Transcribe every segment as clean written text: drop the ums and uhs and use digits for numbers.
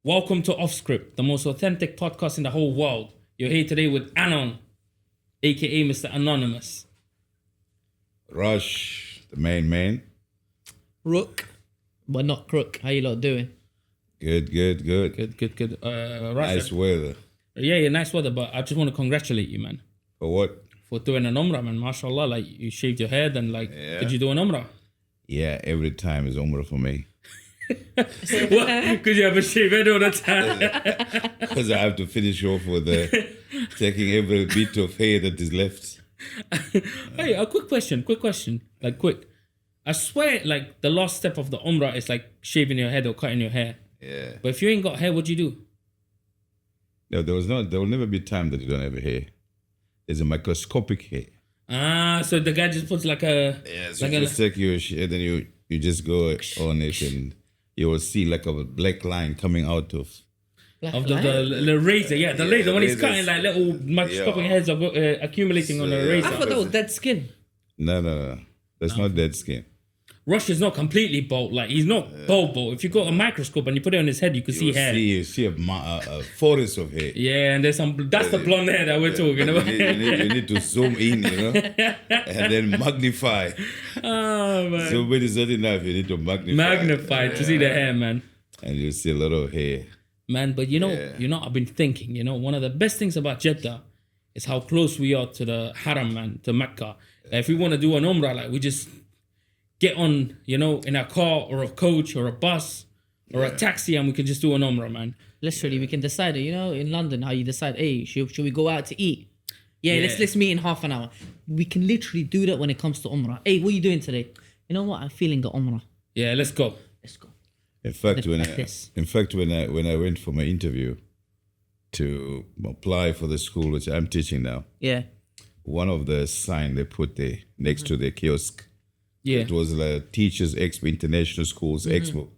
Welcome to Off Script, the most authentic podcast in the whole world. You're here today with Anon, aka Mr. Anonymous. Rush, the main man. Rook, but not crook. How you lot doing? Good. Good. Nice weather. Yeah, nice weather, but I just want to congratulate you, man. For what? For doing an Umrah, man. MashaAllah, like you shaved your head and did you do an Umrah? Yeah, every time is Umrah for me. What? Could you have a shaved head all the time? Because I have to finish off with taking every bit of hair that is left. Hey, a quick question. I swear, the last step of the Umrah is shaving your head or cutting your hair. Yeah. But if you ain't got hair, what do you do? No, there will never be time that you don't have hair. There's a microscopic hair. So the guy just puts Yeah, so you just take your hair, then you just go on it and you will see like a black line coming out of the razor. Yeah, the laser. When he's cutting, little microscopic heads are accumulating on the razor. I thought that was dead skin. No. That's not dead skin. Rush is not completely bald. He's not bald. If you got a microscope and you put it on his head, you can see hair. You see a forest of hair. Yeah, and there's that's the blonde hair that we're talking about. You need to zoom in, and then magnify. Oh, man. Zoom in is not enough. You need to magnify. To see the hair, man. And you see a lot of hair. Man, but I've been thinking, one of the best things about Jeddah is how close we are to the Haram, man, to Makkah. If we want to do an Umrah, we just get on, in a car or a coach or a bus or a taxi and we can just do an Umrah, man. Literally, we can decide, in London, how you decide, hey, should we go out to eat? Yeah, let's meet in half an hour. We can literally do that when it comes to Umrah. Hey, what are you doing today? You know what? I'm feeling the Umrah. Yeah, let's go. In fact, when I went for my interview to apply for the school which I'm teaching now, one of the sign they put there next to the kiosk, it was Teachers Expo, International Schools Expo,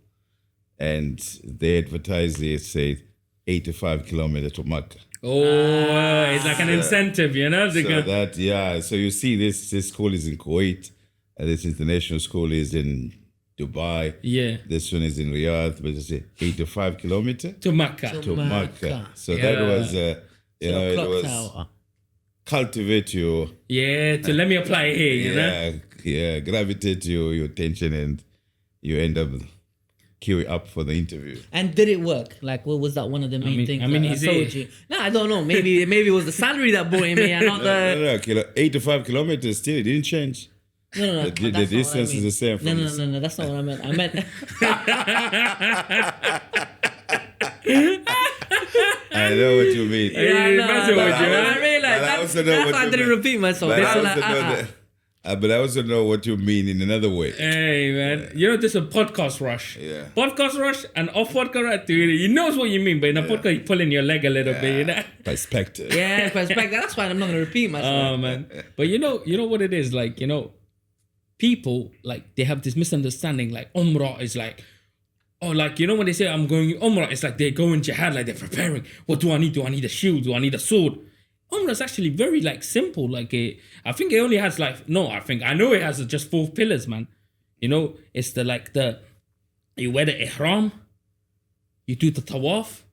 and they advertised it said 85 kilometers to Makkah. Oh, it's like an incentive, So you see this school is in Kuwait, and this international school is in Dubai. Yeah. This one is in Riyadh, but it's 85 kilometers to Makkah. To Makkah. So that was, it was cultivate your... Yeah, to let me apply here, Yeah, gravitate your attention and you end up queuing up for the interview. And did it work? What was that one of the main things I told you? No, I don't know. Maybe it was the salary that brought him here, not the... No, 85 kilometers still, it didn't change. No. The distance is the same. No, that's not what I meant. I meant... I know what you mean. I realized that's why I didn't repeat myself. But I also know what you mean in another way. Hey, man. This is a podcast rush. Yeah. Podcast rush and off podcast, he knows what you mean, but in a podcast, you're pulling your leg a little bit, Perspective. Yeah, perspective. That's why I'm not going to repeat myself. Oh, man. But you know what it is? People, they have this misunderstanding, Umrah is when they say I'm going Umrah, it's like they're going jihad, they're preparing. What do I need? Do I need a shield? Do I need a sword? Umrah is actually very simple. I think it only has I know it has just 4 pillars, man. It's you wear the Ihram, you do the Tawaf,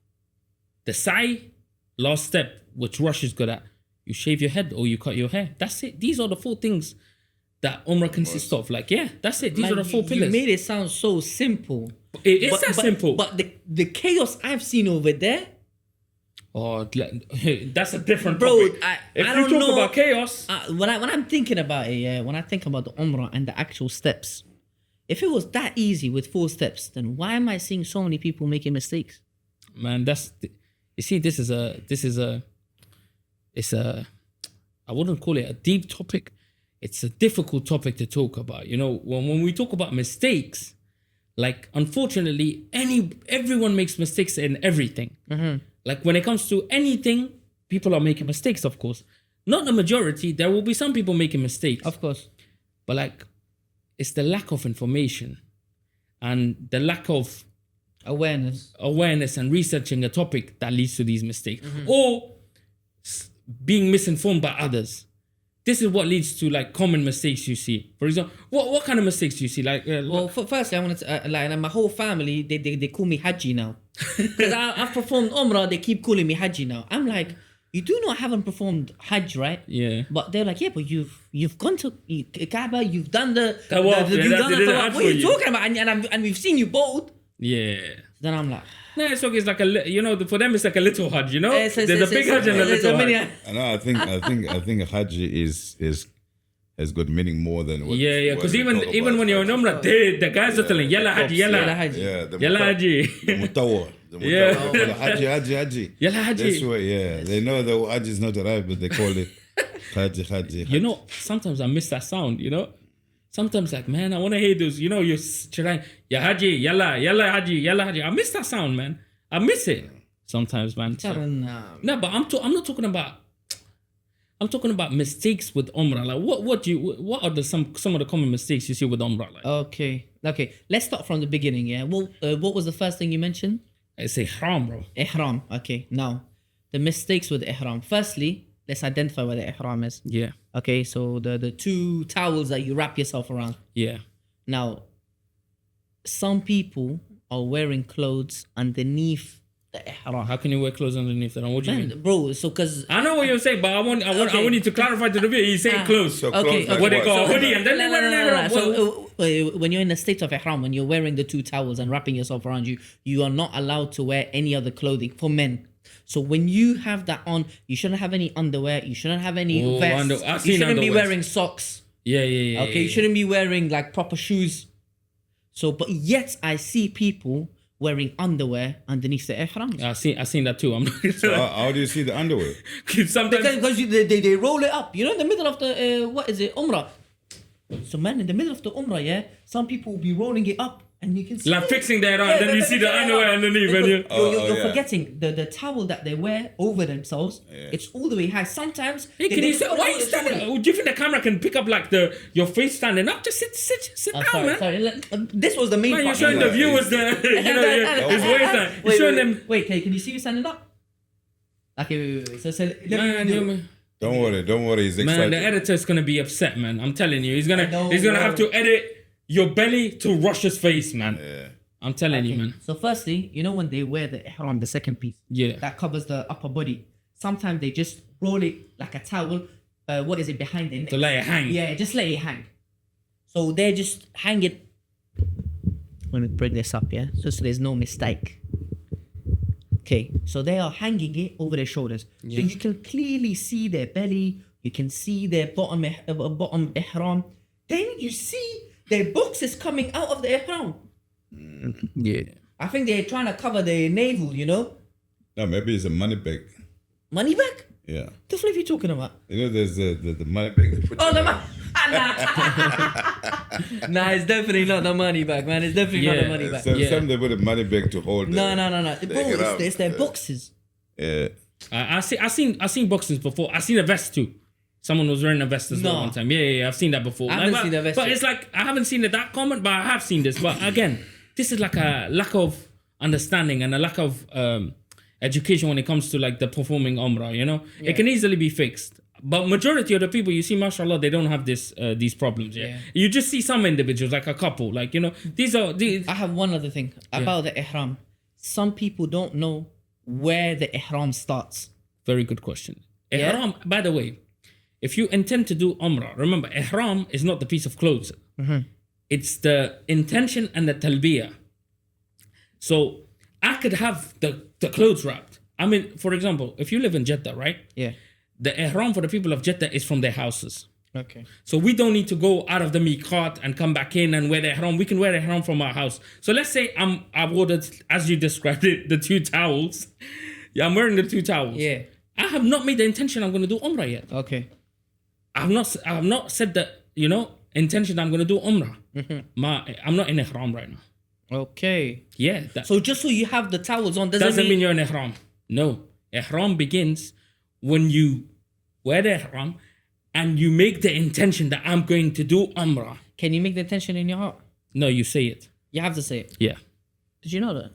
the Sa'i, last step, which Rush is good at. You shave your head or you cut your hair. That's it. These are the 4 things that Umrah consists of. That's it. These are the 4 pillars. You made it sound so simple. It is that simple. But the chaos I've seen over there. Oh, that's a different bro, topic. I don't know. Talk about chaos. When I'm thinking about it, when I think about the Umrah and the actual steps, if it was that easy with 4 steps, then why am I seeing so many people making mistakes? Man, you see, this is a, I wouldn't call it a deep topic. It's a difficult topic to talk about. When we talk about mistakes, unfortunately, everyone makes mistakes in everything. Mm-hmm. When it comes to anything, people are making mistakes, of course. Not the majority. There will be some people making mistakes. Of course. But it's the lack of information and the lack of awareness and researching a topic that leads to these mistakes. Mm-hmm. Or being misinformed by others. This is what leads to like common mistakes you see. For example, what kind of mistakes do you see? Well, firstly, I wanted to my whole family they call me Haji now. Because I've performed Umrah, they keep calling me Haji now. I'm like, you do know I haven't performed Hajj, right? Yeah. But they're like, yeah, but you've gone to Kaaba, you've done the Tawaf, you've yeah, done they the did the Tawaf. Hajj What are for you you. talking about? And we've seen you both. Yeah. Then I'm like, No, it's okay. It's like for them, it's like a little Hajj, you know? It's- There's a big Hajj and a it's little mini- Hajj. I know. I think Hajj has got meaning more than what. Yeah, what because we even talk even about when you're in Hajj. Umrah, the guys are telling, Yalla Haji, Yalla Yalla. Haji. Yeah, the Yalla Haji. The mutawwa. Yeah. Haji. Yalla Haji. That's why, yeah. They know the Hajj is not arrived, but they call it Haji. You know, sometimes I miss that sound, you know? Sometimes like, man, I want to hear those, you know, you're trying, Ya Haji, Yalla, Yalla Haji, Yalla Haji. I miss that sound, man. I miss it sometimes, man. No, but I'm not talking about, I'm talking about mistakes with Umrah. Like, what are some of the common mistakes you see with Umrah? Like, okay. Let's start from the beginning. Yeah. Well, what was the first thing you mentioned? I say Ihram, bro. Ihram. Okay. Now, the mistakes with Ihram. Firstly, let's identify what the Ihram is. Yeah, Okay. So the two towels that you wrap yourself around. yeah. Now, some people are wearing clothes underneath the Ihram. How can you wear clothes underneath that? What do you mean? Man, bro, so because I know what you're saying, but I want you to clarify to the video. You say clothes. So Okay, close like what they call what? hoodie, and then they wear an Ihram. So when you're in a state of ihram, when you're wearing the two towels and wrapping yourself around you, you are not allowed to wear any other clothing for men. So when you have that on, you shouldn't have any underwear. You shouldn't have any Oh, vests. I've You seen shouldn't be underwears. wearing socks. Yeah. Okay, you shouldn't be wearing like proper shoes. So, but yet I see people wearing underwear underneath the ihram. I seen that too. I'm not So how do you see the underwear? sometimes. Because they roll it up, you know, in the middle of the what is it, Umrah. So man, in the middle of the Umrah, yeah, some people will be rolling it up, and you can see Like fixing that on, then you see the underwear underneath, and you. You're yeah. forgetting the towel that they wear over themselves. It's all the way high. Sometimes Hey, can you why are you standing? Do you think the camera can pick up like your face standing up? Just sit down, man. Sorry. This was the main Man, you're part. showing the viewers his waistline. You're showing them. Wait, can you see me standing up? Okay, wait. So let me Man, do it. man, Don't worry. He's the excited. editor's gonna be upset, man. I'm telling you, he's gonna know, have to edit your belly to Russia's face, man. Yeah. I'm telling you, man. So firstly, you know when they wear the ihram, the second piece, Yeah. that covers the upper body. Sometimes they just roll it like a towel. What is it behind their neck? To let it hang. Yeah, just let it hang. So they just hang it. Let me bring this up, yeah, so there's no mistake. Okay, so they are hanging it over their shoulders, so you can clearly see their belly. You can see their bottom ihram. Then you see their boxes coming out of the ihram. Yeah. I think they're trying to cover their navel, you know. No, maybe it's a money bag. Money bag? Yeah. The flip you talking about? You know, there's the money bag. They put Oh, the money. Nah, it's definitely not the money bag, man. It's definitely not the money bag. Some they put a money bag to hold. No. the Bro, ihram. it's their boxes. Yeah. I seen boxes before. I seen a vest too. Someone was wearing a vest as well No. one time. Yeah, I've seen that before. I haven't Like, seen that vest But yet. it's like I haven't seen it that common, but I have seen this. But again, this is like a lack of understanding and a lack of education when it comes to like the performing Umrah, you know? It can easily be fixed. But majority of the people you see, mashallah, they don't have these problems. Yeah. You just see some individuals, like a couple, like, you know, these. I have one other thing about the ihram. Some people don't know where the ihram starts. Very good question. Yeah. Ihram, by the way, if you intend to do Umrah, remember, Ihram is not the piece of clothes. It's the intention and the talbiyah. So I could have the clothes wrapped. I mean, for example, if you live in Jeddah, right? Yeah. The Ihram for the people of Jeddah is from their houses. Okay. So we don't need to go out of the miqat and come back in and wear the ihram. We can wear the ihram from our house. So let's say I've ordered, as you described it, the two towels. Yeah, I'm wearing the two towels. Yeah. I have not made the intention I'm going to do Umrah yet. Okay. I have not said that, you know, intention I'm going to do Umrah. I'm not in ihram right now. Okay. Yeah. That So just so you have the towels on doesn't mean you're in ihram. No. Ihram begins when you wear the ihram and you make the intention that I'm going to do Umrah. Can you make the intention in your heart? No, you say it. You have to say it. Yeah. Did you know that?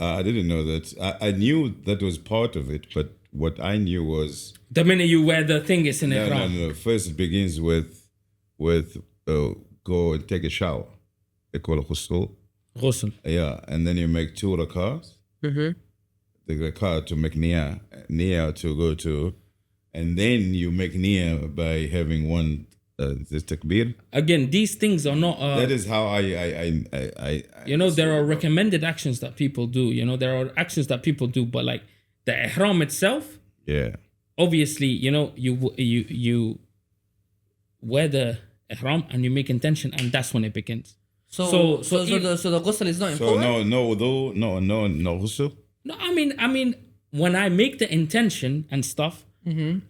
I didn't know that. I knew that was part of it, but what I knew was The minute you wear the thing, it's in ihram. no. First, it begins with go and take a shower. They call it ghusl. Ghusl. Yeah, and then you make 2 rakahs. the car to make niyyah to go to, and then you make niyyah by having one this takbir. Again, these things are not. That is how I there are recommended actions that people do. There are actions that people do, but like the ihram itself. Yeah. Obviously, you wear the ihram and you make intention, and that's when it begins. So the ghusl is not important. So no ghusl. No, I mean, when I make the intention and stuff,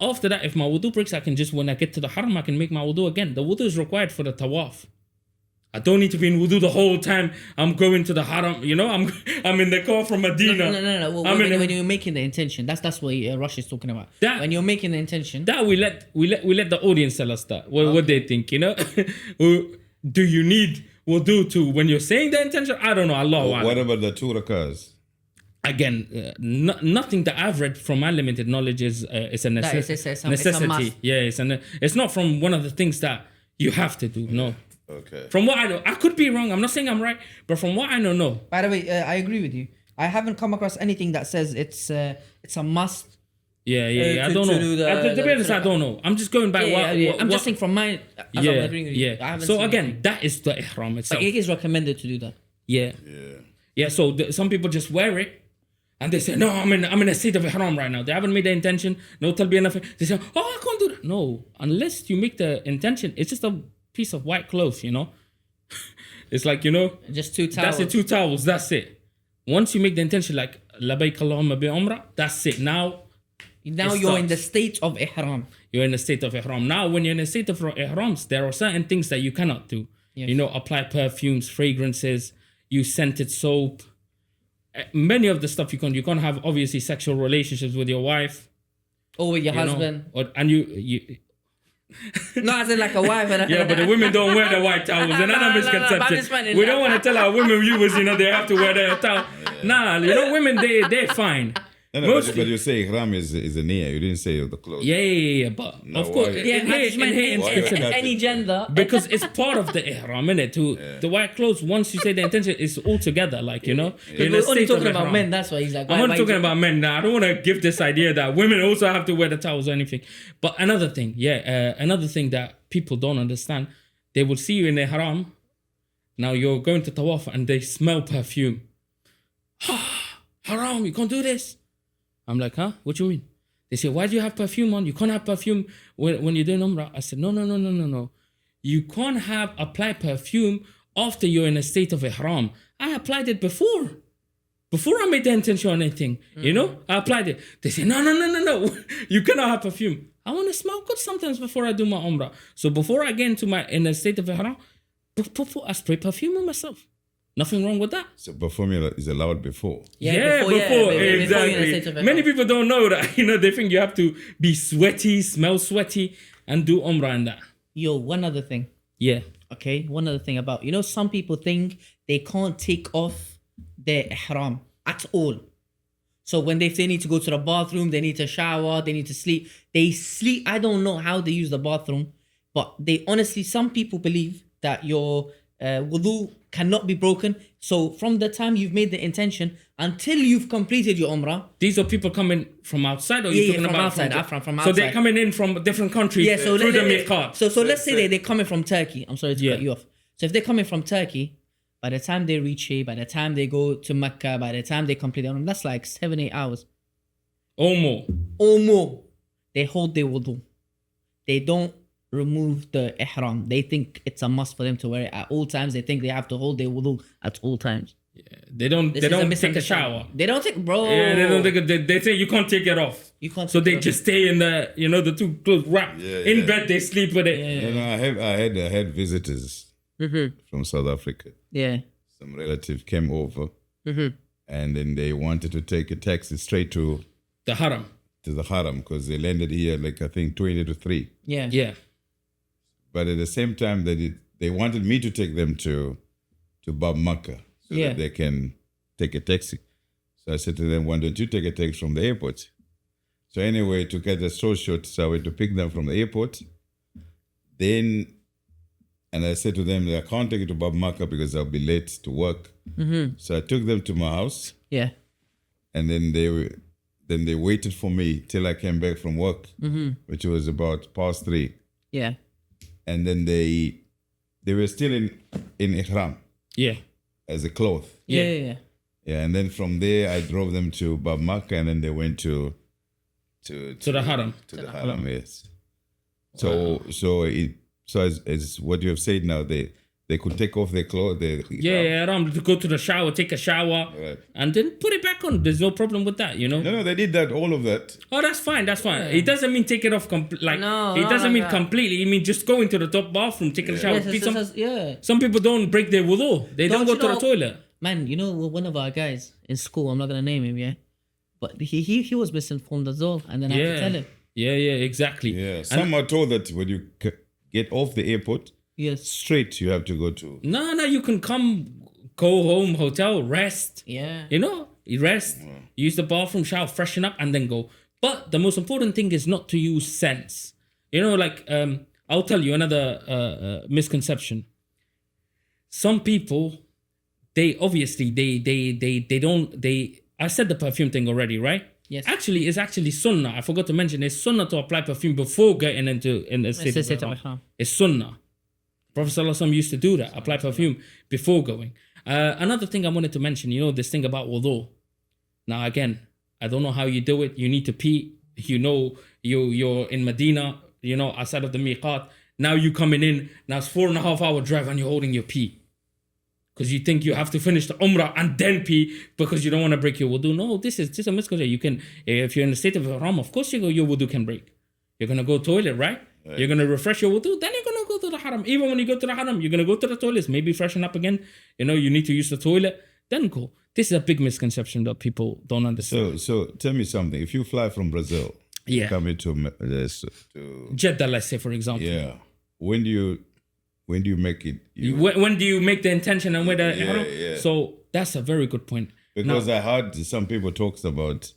after that, if my wudu breaks, I can just, when I get to the haram, I can make my wudu again. The wudu is required for the tawaf. I don't need to be in wudu the whole time I'm going to the haram. I'm in the car from Medina. No. When you're making the intention, that's what Rush is talking about. When you're making the intention, that we let the audience tell us that what they think. Do you need wudu to when you're saying the intention? I don't know. Allah. What about the 2 rakahs? Again, nothing that I've read from my limited knowledge is a necessity. It's a must. Yeah, it's not from one of the things that you have to do. No. Okay. From what I know, I could be wrong. I'm not saying I'm right, but from what I know, no. By the way, I agree with you. I haven't come across anything that says it's a must. Yeah. I don't know. To be honest, I don't know. I'm just going by what I'm just saying from my. I'm agreeing with you. So again, that is the ihram itself. But it is recommended to do that. Yeah. So some people just wear it. And they say, no, I'm in a state of ihram right now. They haven't made the intention. No talbiyah, nothing. They say, oh, I can't do that. No, unless you make the intention, it's just a piece of white cloth, It's like, just 2 towels. That's it, 2 towels. That's it. Once you make the intention, like, labayk Allahumma bi umrah, that's it. Now you're in the state of ihram. You're in the state of ihram. Now, when you're in a state of ihrams, there are certain things that you cannot do. Yes. Apply perfumes, fragrances, use scented soap. Many of the stuff you can't have obviously sexual relationships with your wife or with your husband, and you no, as in like a wife. Yeah, but the women don't wear the white towels. Another misconception. We don't want to tell our women viewers, they have to wear their towel. Nah, women they're fine. No, but you say ihram is a niyyah. You didn't say the clothes. Yeah, but no, of course, it's any gender because it's part of the ihram, innit? The white clothes. Once you say the intention, it's all together, like We're only talking about men. That's why he's like. I'm only talking about men now. I don't want to give this idea that women also have to wear the towels or anything. But another thing that people don't understand, they will see you in the ihram. Now you're going to tawaf and they smell perfume. Haram, you can't do this. I'm like, huh? What do you mean? They say, why do you have perfume on? You can't have perfume when you're doing Umrah. I said, no. You can't apply perfume after you're in a state of ihram. I applied it before I made the intention on anything. I applied it. They say, no. You cannot have perfume. I want to smell good sometimes before I do my Umrah. So before I get in a state of ihram, I spray perfume on myself. Nothing wrong with that. So perfume is allowed before. Before exactly. Many people don't know that. They think you have to be sweaty, smell sweaty, and do Umrah and that. Yo, one other thing. Yeah. Okay, one other thing about, some people think they can't take off their ihram at all. So when they need to go to the bathroom, they need to shower, they need to sleep. They sleep. I don't know how they use the bathroom, but some people believe that your wudu cannot be broken. So from the time you've made the intention until you've completed your Umrah. These are people coming from outside, or you're talking about outside? From outside. So they're coming in from different countries through the miqat. So let's say they're coming from Turkey. I'm sorry to cut you off. So if they're coming from Turkey, by the time they reach here, by the time they go to Makkah, by the time they complete their Umrah, that's like 7-8 hours. Or more. They hold their wudu. They don't remove the ihram. They think it's a must for them to wear it at all times. They think they have to hold their wudu at all times. Yeah, they don't take a shower. They don't take, bro. Yeah, they don't take it. They say you can't take it off. You can't. So they just stay in the the 2 clothes wrapped in bed. They sleep with it. I had visitors from South Africa. Yeah. Some relative came over, and then they wanted to take a taxi straight to the Haram. To the Haram, because they landed here like I think 20 to 3. Yeah. But at the same time, they wanted me to take them to Bab Makkah so that they can take a taxi. So I said to them, why don't you take a taxi from the airport? So anyway, to get the story short, so I went to pick them from the airport. And I said to them that I can't take it to Bab Makkah because I'll be late to work. So I took them to my house. Yeah. and then they waited for me till I came back from work, which was about past 3. Yeah. And then they were still in Ihram. Yeah. As a cloth. Yeah. Yeah, and then from there I drove them to Makkah, and then they went to the Haram. To the Haram, yes. So as what you have said now, they could take off their clothes. Haram, to go to the shower, take a shower, right, and then put it back on. There's no problem with that, No, they did that, all of that. Oh, that's fine. Yeah. It doesn't mean take it off completely. It doesn't mean completely. It means just go into the top bathroom, taking a shower. Some people don't break their wudu. They don't go to the toilet. Man, one of our guys in school, I'm not gonna name him, yeah, but he was misinformed as well, and then I had to tell him. Yeah, exactly. Yeah, some are told that when you get off the airport, yes, straight you have to go to. No, you can go home, hotel, rest. Yeah. You rest, use the bathroom, shower, freshen up, and then go. But the most important thing is not to use scents. I'll tell you another misconception. Some people, they obviously I said the perfume thing already, right? Yes. Actually, it's actually sunnah. I forgot to mention, it's sunnah to apply perfume before getting in the state of Ihram. It's sunnah. Prophet ﷺ used to do that, apply perfume before going. Another thing I wanted to mention, this thing about wudu. Now again, I don't know how you do it. You need to pee. You're in Medina, outside of the miqat. Now you coming in. Now it's 4.5 hour drive and you're holding your pee. Because you think you have to finish the Umrah and then pee because you don't want to break your wudu. No, this is a misconception. You can, if you're in the state of Haram, of course your wudu can break. You're going to go toilet, right? You're going to refresh your wudu, then you're going to go to the Haram. Even when you go to the Haram, you're going to go to the toilets, maybe freshen up again. You need to use the toilet, then go. This is a big misconception that people don't understand. So tell me something. If you fly from Brazil, coming to Jeddah, let's say, for example. Yeah. When do you make it? When do you make the intention and whether? Yeah. So that's a very good point. Because I heard some people talks about,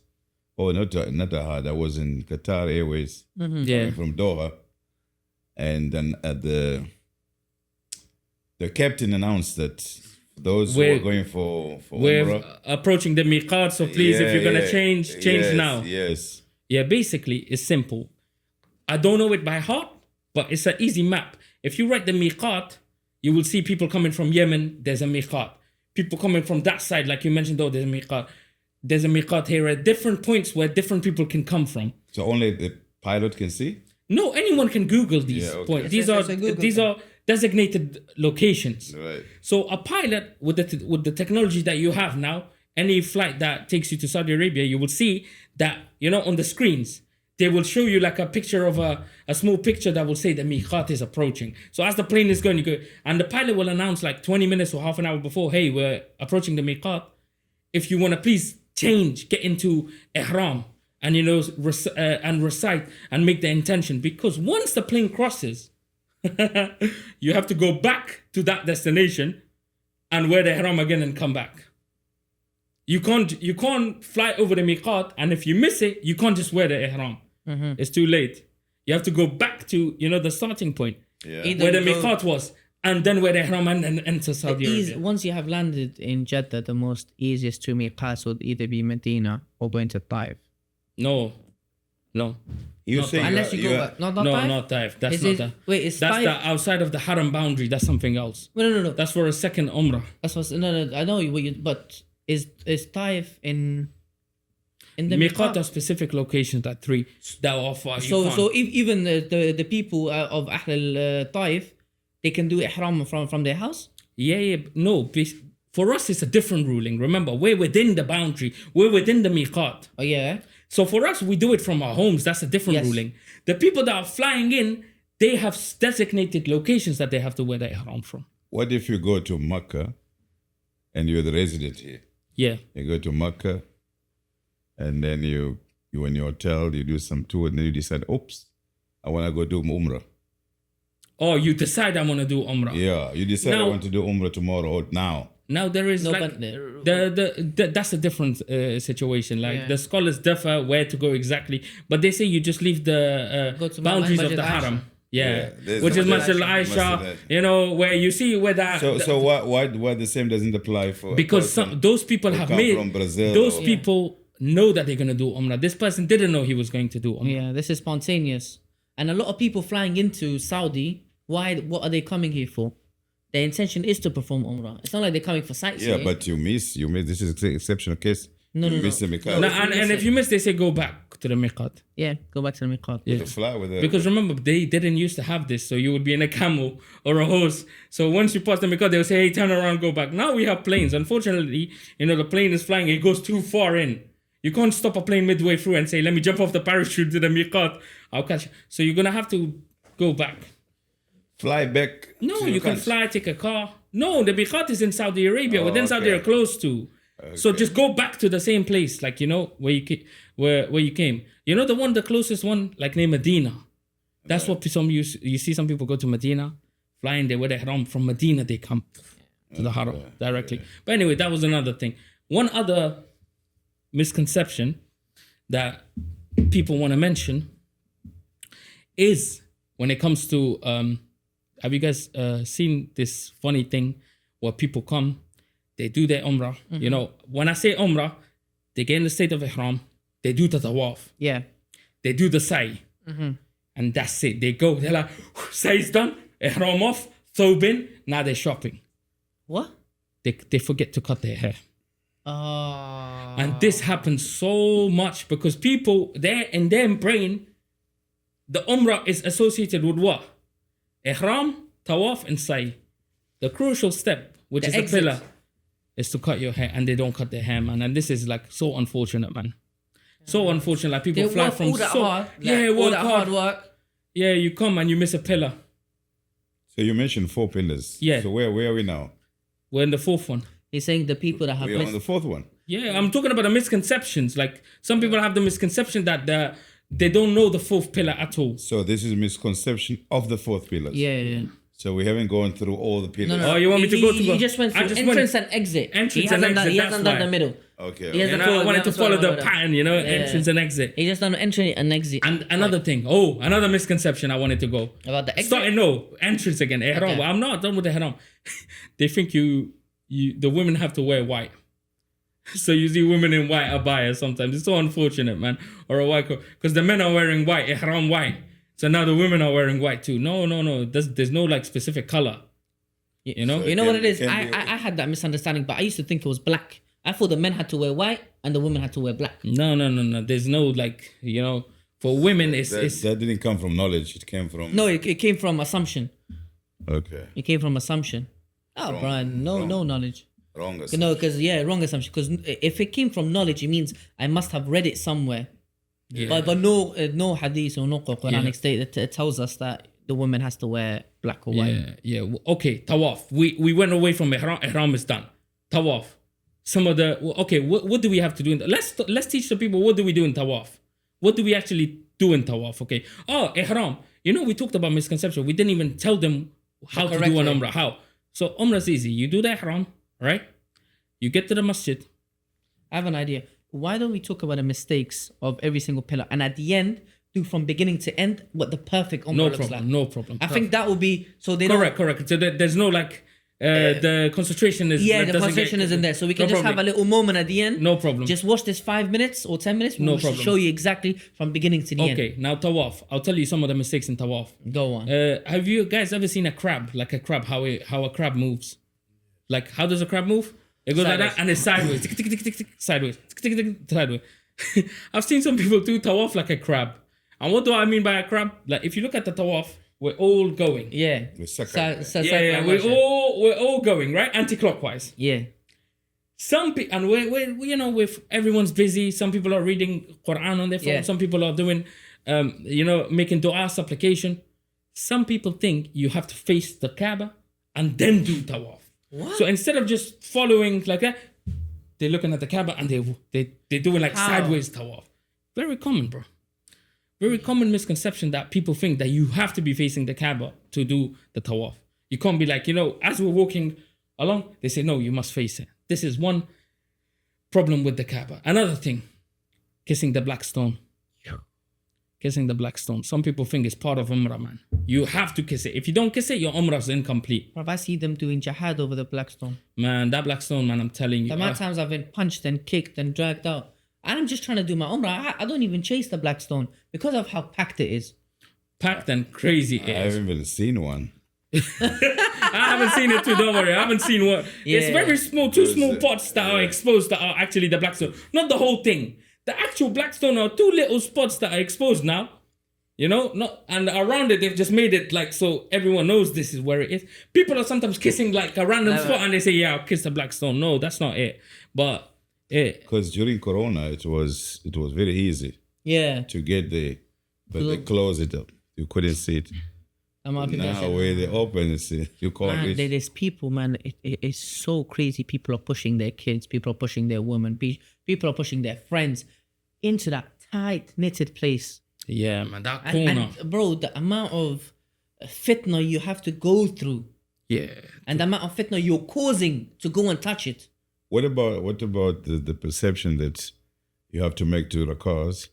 not I heard. I was in Qatar Airways, from Doha, and then the captain announced that those who are going for we're Umrah, approaching the miqat. So please, if you're gonna change now. Yes. Yeah, basically it's simple. I don't know it by heart, but it's an easy map. If you write the miqat, you will see people coming from Yemen, there's a miqat. People coming from that side, like you mentioned, there's a miqat. There's a miqat here at different points where different people can come from. So only the pilot can see? No, anyone can Google these points. These are designated locations. Right. So a pilot with the technology that you have now, any flight that takes you to Saudi Arabia, you will see that, on the screens, they will show you like a picture of a small picture that will say the miqat is approaching. So as the plane is going to go, and the pilot will announce like 20 minutes or half an hour before, hey, we're approaching the miqat. If you want to please change, get into Ihram and, and recite and make the intention. Because once the plane crosses, you have to go back to that destination and wear the Ihram again and come back. You can't fly over the miqat, and if you miss it, you can't just wear the Ihram. Mm-hmm. It's too late. You have to go back to, the starting point where the miqat was, and then wear the Ihram and then enter Saudi Arabia. Once you have landed in Jeddah, the most easiest two miqats would either be Medina or going to Taif. No. You say unless you go back. Not Taif? Not Taif. That's not that. Wait, is that's Taif? the outside of the Haram boundary. That's something else. No. That's for a second Umrah. That's what. No. I know you, but is Taif in the miqat? Are specific locations that three that offer. So even the people of Ahl Taif, they can do Ihram from their house. Yeah. No. For us, it's a different ruling. Remember, we're within the boundary. We're within the miqat. Oh yeah. So for us, we do it from our homes. That's a different ruling. The people that are flying in, they have designated locations that they have to wear the Ihram from. What if you go to Makkah and you're the resident here? Yeah. You go to Makkah and then you in your hotel, you do some tour, and then you decide, oops, I want to go do Umrah. Oh, you decide I want to do Umrah. Yeah, you decide I want to do Umrah tomorrow or now. Now there is that's a different situation. Like the scholars differ where to go exactly, but they say you just leave the boundaries of the Haram. Yeah, which is Masjid Aisha. Where you see where that. So why the same doesn't apply for? Because those people have made from Brazil. Those people know that they're gonna do Umrah. This person didn't know he was going to do Umrah. Yeah, this is spontaneous. And a lot of people flying into Saudi, what are they coming here for? Their intention is to perform Umrah. It's not like they're coming for sightseeing. Yeah, but you miss. This is an exceptional case. No. Miss the miqat. No, and if you miss, they say go back to the miqat. Yeah, go back to the miqat. Yeah. To fly with Because remember, they didn't used to have this, so you would be in a camel or a horse. So once you pass the miqat, they'll say, hey, turn around, go back. Now we have planes. Unfortunately, the plane is flying, it goes too far in. You can't stop a plane midway through and say, let me jump off the parachute to the miqat. I'll catch you. So you're going to have to go back. Fly back. No, you can fly, take a car. No, the miqat is in Saudi Arabia, within Saudi Arabia, close to. Okay. So just go back to the same place, like, where you came. The closest one, like near Medina. That's what you see some people go to Medina, flying there with the Haram. From Medina, they come to the Haram directly. But anyway, that was another thing. One other misconception that people want to mention is when it comes to, have you guys seen this funny thing where people come, they do their Umrah. When I say Umrah, they get in the state of Ihram, they do the Tawaf. Yeah. They do the Sa'i. And that's it. They go, they're like, Sa'i's done, Ihram off, Thobin, now they're shopping. What? They forget to cut their hair. And this happens so much because people, in their brain, the Umrah is associated with what? Ihram, Tawaf and Sa'i. The crucial step, which is a pillar, is to cut your hair, and they don't cut their hair, man. And this is like so unfortunate, man. So unfortunate. Like people fly from all that hard. Hard work. Yeah, you come and you miss a pillar. So you mentioned 4 pillars. Yeah. So where are we now? We're in the 4th one. He's saying the people that have We're on the 4th one. Yeah, I'm talking about the misconceptions. Like some people have the misconception that they don't know the 4th pillar at all. So this is a misconception of the 4th pillar. Yeah. So we haven't gone through all the pillars. No. Oh, you want me to go to He just went through entrance and exit. He hasn't done the middle. Okay. I wanted to follow the pattern, entrance and exit. He just done entry and exit. And another thing. Oh, another misconception I wanted to go. About the exit? Entrance again. Ihram. Okay. I'm not done with the Ihram. They think the women have to wear white. So you see women in white abaya sometimes. It's so unfortunate, man. Or a white coat. Because the men are wearing white, Ihram white. So now the women are wearing white too. No. There's no like specific color. You know? So you know what it is? I had that misunderstanding, but I used to think it was black. I thought the men had to wear white and the women had to wear black. No. There's no like, for women that didn't come from knowledge. It came from... No, it came from assumption. Okay. It came from assumption. Oh, Brian, no knowledge. Wrong assumption. No, wrong assumption. Because if it came from knowledge, it means I must have read it somewhere. Yeah. But no hadith or no Quranic state that tells us that the woman has to wear black or white. Yeah. Okay, Tawaf. We went away from Ihram. Ihram is done. Tawaf. Some of the... Okay, what do we have to do? Let's teach the people, what do we do in Tawaf? What do we actually do in Tawaf? Okay. Oh, Ihram. We talked about misconception. We didn't even tell them how to do an Umrah. How? So Umrah is easy. You do the Ihram, right? You get to the masjid. I have an idea. Why don't we talk about the mistakes of every single pillar, and at the end do from beginning to end what the perfect Umrah looks like? No problem. I think that will be so they correct. So there's no like the concentration is the concentration isn't there. So we can have a little moment at the end. No problem. Just watch this 5 minutes or 10 minutes. We'll show you exactly from beginning to the end. Okay, now Tawaf. I'll tell you some of the mistakes in Tawaf. Go on. Have you guys ever seen a crab? Like a crab, how a crab moves? Like how does a crab move? It goes sideways. Like that and it's sideways. Tick, tick, tick, tick, tick, sideways. Tick, tick, tick, sideways. I've seen some people do Tawaf like a crab. And what do I mean by a crab? Like if you look at the Tawaf, we're all going. Yeah. We're all going, right? Anti-clockwise. Yeah. Some people, and we're everyone's busy. Some people are reading Quran on their phone. Yeah. Some people are doing, making dua, supplication. Some people think you have to face the Kaaba and then do Tawaf. What? So instead of just following like that, they're looking at the Kaaba and they're doing like sideways Tawaf. Very common, bro. Very common misconception that people think that you have to be facing the Kaaba to do the Tawaf. You can't be like, as we're walking along, they say, no, you must face it. This is one problem with the Kaaba. Another thing, kissing the black stone. Kissing the black stone. Some people think it's part of Umrah, man. You have to kiss it. If you don't kiss it, your Umrah is incomplete. Bro, I see them doing jihad over the black stone. Man, that black stone, man, I'm telling you. The amount of times I've been punched and kicked and dragged out. I'm just trying to do my Umrah. I don't even chase the black stone because of how packed it is. Packed and crazy it I is. haven't even seen one. I haven't seen it too, don't worry. I haven't seen one. It's very small, two small pots that are exposed that are actually the black stone. Not the whole thing. The actual black stone are two little spots that are exposed now. You know, and around it they've just made it like so everyone knows this is where it is. People are sometimes kissing like a random spot and they say, "Yeah, I'll kiss the black stone." No, that's not it. But because during Corona it was very easy to get there, but they closed it up. You couldn't see it. Now where they open it, you can't reach. There's people, man. It's so crazy. People are pushing their kids. People are pushing their women. People are pushing their friends into that tight knitted place. Yeah, man, that corner. And bro, the amount of fitna you have to go through. Yeah. And the amount of fitna you're causing to go and touch it. What about the perception that you have to make 2 rakahs,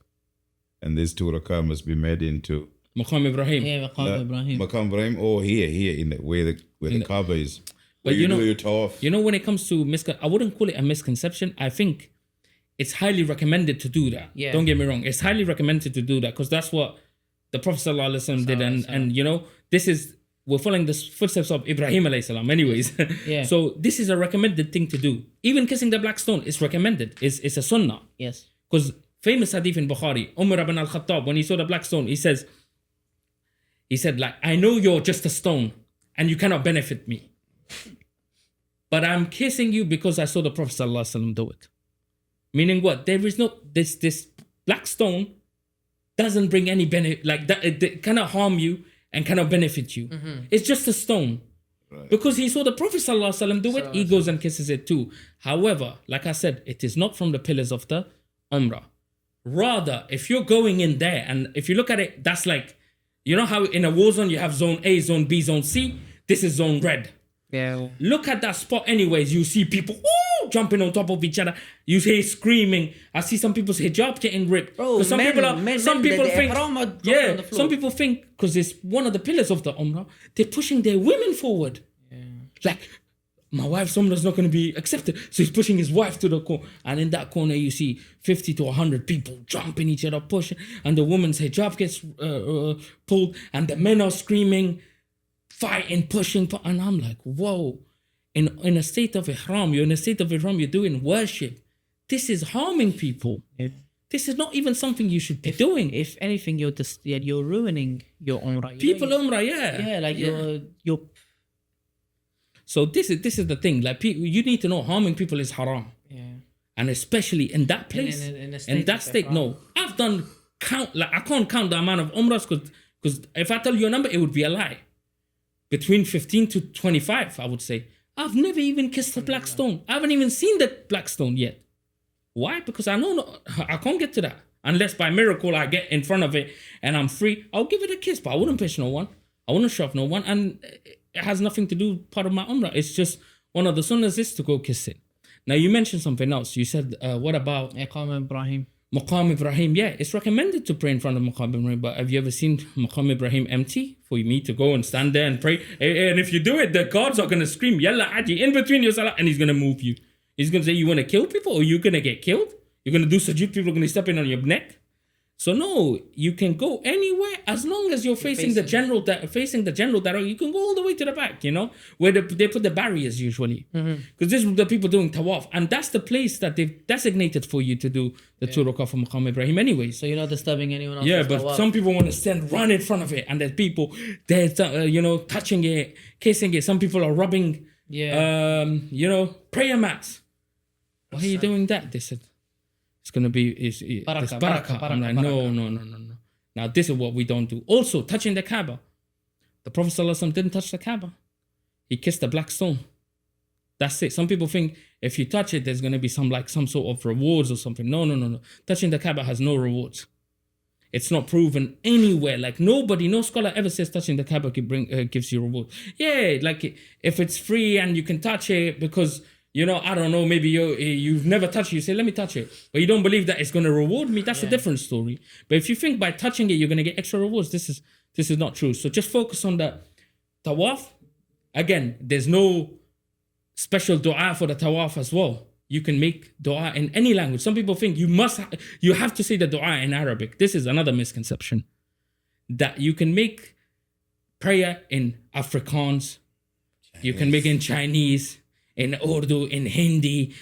and these 2 rakah must be made into Maqam Ibrahim. Yeah, Maqam Ibrahim. Maqam Ibrahim, or here in the where the Kaaba is. But you know your tawaf. You know, when it comes to I wouldn't call it a misconception. I think it's highly recommended to do that. Yeah. Don't get me wrong. It's highly recommended to do that because that's what the Prophet ﷺ did. And you know, we're following the footsteps of Ibrahim alayhi salam anyways. Yeah. So this is a recommended thing to do. Even kissing the black stone is recommended. It's a sunnah. Yes. Because famous hadith in Bukhari, Umar ibn al-Khattab, when he saw the black stone, he said, like, I know you're just a stone and you cannot benefit me. But I'm kissing you because I saw the Prophet ﷺ do it. Meaning what? There is no, this black stone doesn't bring any benefit, like that, it cannot harm you and cannot benefit you. Mm-hmm. It's just a stone. Right. Because he saw the Prophet ﷺ do it, he goes and kisses it too. However, like I said, it is not from the pillars of the Umrah. Rather, if you're going in there, and if you look at it, that's like, you know how in a war zone you have zone A, zone B, zone C? This is zone red. Yeah. Look at that spot anyways. You see people jumping on top of each other. You hear screaming. I see some people's hijab getting ripped. Bro, some people think because it's one of the pillars of the Umrah, they're pushing their women forward. Yeah. Like, my wife's Umrah's not going to be accepted. So he's pushing his wife to the corner. And in that corner, you see 50 to 100 people jumping each other, pushing. And the woman's hijab gets pulled. And the men are screaming, fighting, pushing. And I'm like, whoa. In a state of Ihram, you're doing worship. This is harming people. Yeah. This is not even something you should be doing. If anything, you're ruining your Umrah. People Umrah, yeah. Yeah, like you're... So this is the thing. Like, you need to know harming people is haram. Yeah. And especially in that place, in that state. No, I've done I can't count the amount of Umrahs because if I tell you a number, it would be a lie. Between 15 to 25, I would say. I've never even kissed a black stone. I haven't even seen the black stone yet. Why? Because I know I can't get to that. Unless by miracle I get in front of it and I'm free, I'll give it a kiss, but I wouldn't push no one. I wouldn't shove no one. And it has nothing to do part of my Umrah. It's just one of the sunnahs is to go kiss it. Now you mentioned something else. You said, what about Maqam Ibrahim? Maqam Ibrahim, yeah, it's recommended to pray in front of Maqam Ibrahim, but have you ever seen Maqam Ibrahim empty for me to go and stand there and pray? And if you do it, the guards are going to scream, Yalla Aji, in between your salah, and he's going to move you. He's going to say, you want to kill people or you're going to get killed? You're going to do sujood, people are going to step in on your neck? So no, you can go anywhere as long as you're facing the general direction. You can go all the way to the back, you know, where they put the barriers usually. Because this is the people doing Tawaf. And that's the place that they've designated for you to do the 2 rakah for Maqam Ibrahim anyway. So you're not disturbing anyone else. Yeah, but Tawaf. Some people want to stand run in front of it. And there's people, they're, touching it, kissing it. Some people are rubbing, prayer mats. Why are you doing that? They said. It's going to be barakah. I'm like, no. Now, this is what we don't do. Also, touching the Kaaba. The Prophet ﷺ didn't touch the Kaaba. He kissed the black stone. That's it. Some people think if you touch it, there's going to be some sort of rewards or something. No. Touching the Kaaba has no rewards. It's not proven anywhere. Like no scholar ever says touching the Kaaba gives you reward. Yeah, like if it's free and you can touch it because... I don't know, maybe you've never touched it, you say, let me touch it. But you don't believe that it's going to reward me, that's a different story. But if you think by touching it, you're going to get extra rewards, this is not true. So just focus on the Tawaf. Again, there's no special dua for the Tawaf as well. you can make dua in any language. Some people think you have to say the dua in Arabic. This is another misconception. That you can make prayer in Afrikaans, you can make it in Chinese, in Urdu, in Hindi,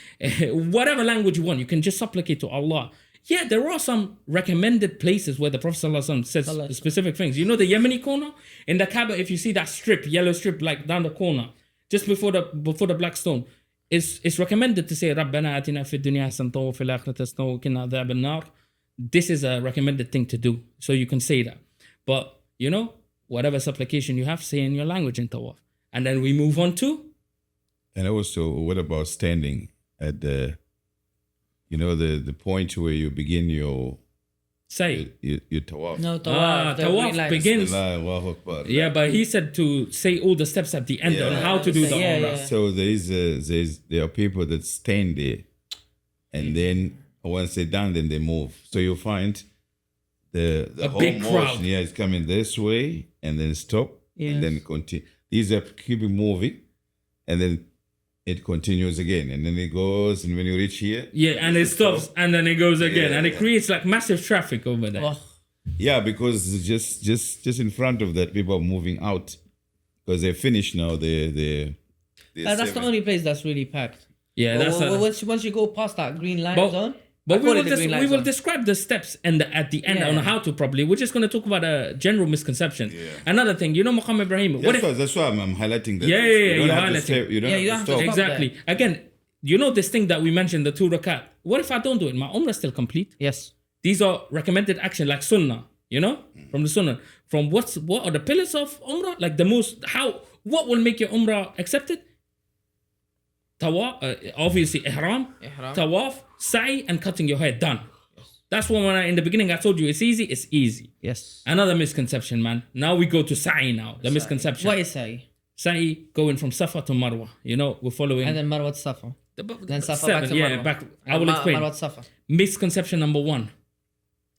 whatever language you want. You can just supplicate to Allah. Yeah, there are some recommended places where the Prophet ﷺ says specific things. You know the Yemeni corner? In the Kaaba, if you see that strip, yellow strip, like down the corner, just before the black stone, it's recommended to say, رَبَّنَا آتِنَا فِي الدُّنْيَا حَسَنَةً وَفِي الْآخِرَةِ حَسَنَةً وَقِنَا عَذَابَ النَّارِ. This is a recommended thing to do. So you can say that. But, you know, whatever supplication you have, say in your language in Tawaf. And then we move on to? And also, what about standing at the, you know, the point where you begin your Tawaf? No, Tawaf. Tawaf begins. Allahu Akbar. Yeah, but he said to say all the steps at the end on how to do the Umrah. So there are people that stand there, and then once they're done, then they move. So you find the whole big crowd. Yeah, it's coming this way and then stop and then continue. These are keeping moving, and then it continues again, and then it goes, and when you reach here, and it stops, and then it goes again, and it creates like massive traffic over there. Yeah, because just in front of that, people are moving out because they're finished now. That's the only place that's really packed. Yeah, once you go past that green line zone. But we will describe the steps at the end on how to properly. We're just going to talk about a general misconception. Yeah. Another thing, you know, Maqam Ibrahim. That's why I'm highlighting that. You're highlighting. You don't have to stop. Exactly. Again, you know this thing that we mentioned, the 2 rakat. What if I don't do it? My Umrah is still complete. Yes. These are recommended action like Sunnah, you know, from the Sunnah. From what are the pillars of Umrah? Like what will make your Umrah accepted? Tawaf, obviously Ihram, Tawaf, Sa'i, and cutting your hair. Done. Yes. That's when in the beginning I told you it's easy. It's easy. Yes. Another misconception, man. Now we go to Sa'i now. The misconception. What is Sa'i? Sa'i going from Safa to Marwa. You know, we're following. And then Marwa to Safa. Then Safa 7, back to Marwa. Back. I will explain. Marwa to Safa. Misconception number 1.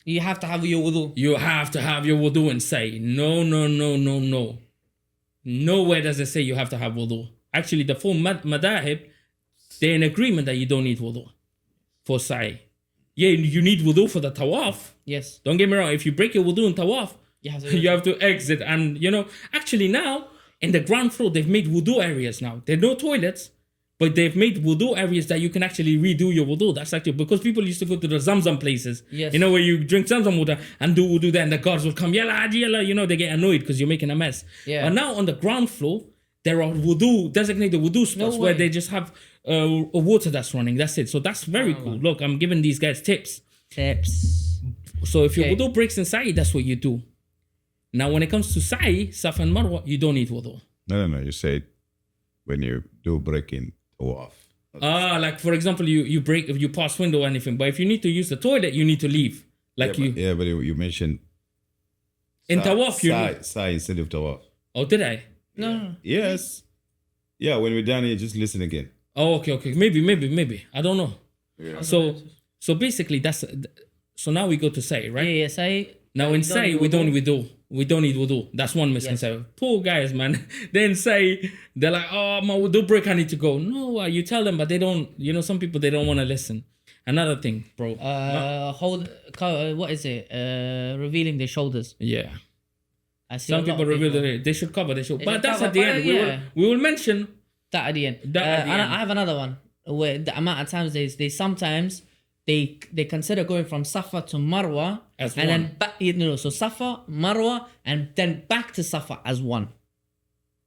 You have to have your wudu. You have to have your wudu and Sa'i. No. Nowhere does it say you have to have wudu. Actually, the 4 madahib, they're in agreement that you don't need wudu for Sa'i. Yeah, you need wudu for the Tawaf. Yes. Don't get me wrong. If you break your wudu in Tawaf, you have to exit. And, you know, actually now, in the ground floor, they've made wudu areas now. There are no toilets, but they've made wudu areas that you can actually redo your wudu. That's actually because people used to go to the Zamzam places. Yes. You know, where you drink Zamzam water and do wudu there, and the guards will come, yalla, you know, they get annoyed because you're making a mess. Yeah. But now on the ground floor, there are designated wudu spots where they just have water that's running. That's it. So that's very cool. Look, I'm giving these guys tips. So if your wudu breaks in Sa'i, that's what you do. Now, when it comes to Sa'i, Safa and Marwa, you don't need wudu. No. You say when you do break in Tawaf. Like for example, you break, if you pass window or anything. But if you need to use the toilet, you need to leave. Like but you mentioned in Tawaf, Sa'i instead of Tawaf. Oh, did I? No. Yes. Yeah, when we're done here, just listen again. Oh, okay. Maybe. I don't know. Yeah. So basically, so now we go to Sa'i, right? Yeah, Sa'i. Now in Sa'i, we don't need wudu. That's one misconception. Yes. Poor guys, man. Then Sa'i, they're like, oh, my wudu break, I need to go. No, you tell them, but they don't. You know, some people, they don't want to listen. Another thing, bro. What is it? Revealing their shoulders. Yeah. Some people reveal they should cover. But that's at the end. We will mention that at the end. I have another one where the amount of times they sometimes consider going from Safa to Marwa as and one. Then back. So Safa, Marwa, and then back to Safa as one.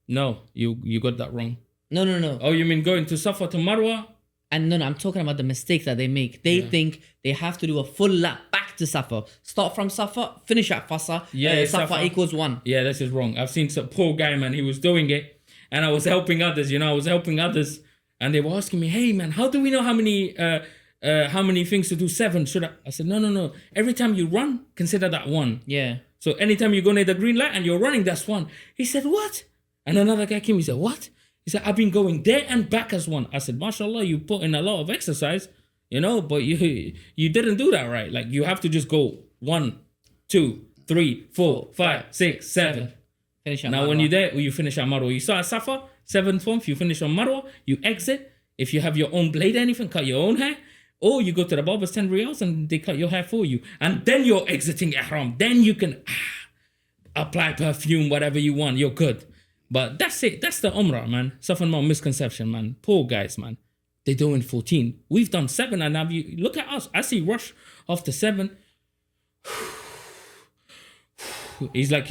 No, you got that wrong. No. Oh, you mean going to Safa to Marwa? And no, I'm talking about the mistakes that they make. They think they have to do a full lap back to Safa. Start from Safa, finish at Safa. Safa equals 1. Yeah, this is wrong. I've seen some poor guy, man. He was doing it, and I was helping others. And they were asking me, "Hey, man, how do we know how many things to do? 7? Should I said, no. Every time you run, consider that 1. Yeah. So anytime you go near the green light and you're running, that's 1. He said, what? And another guy came. He said, what? He said, I've been going there and back as 1. I said, mashallah, you put in a lot of exercise, but you didn't do that right. Like, you have to just go 1, 2, 3, 4, 5, 6, 7. Finish at now, Marwa. when you're there, you finish at Marwa. You start at Safa, 7th month, you finish on Marwa, you exit, If you have your own blade or anything, cut your own hair. Or you go to the barber's 10 riyals and they cut your hair for you. And then you're exiting Ihram. Then you can apply perfume, whatever you want. You're good. But that's it. That's the Umrah, man. Safa and Marwa misconception, man. Poor guys, man. They're doing 14. We've done 7 and now you look at us. I see Rush after 7. He's like,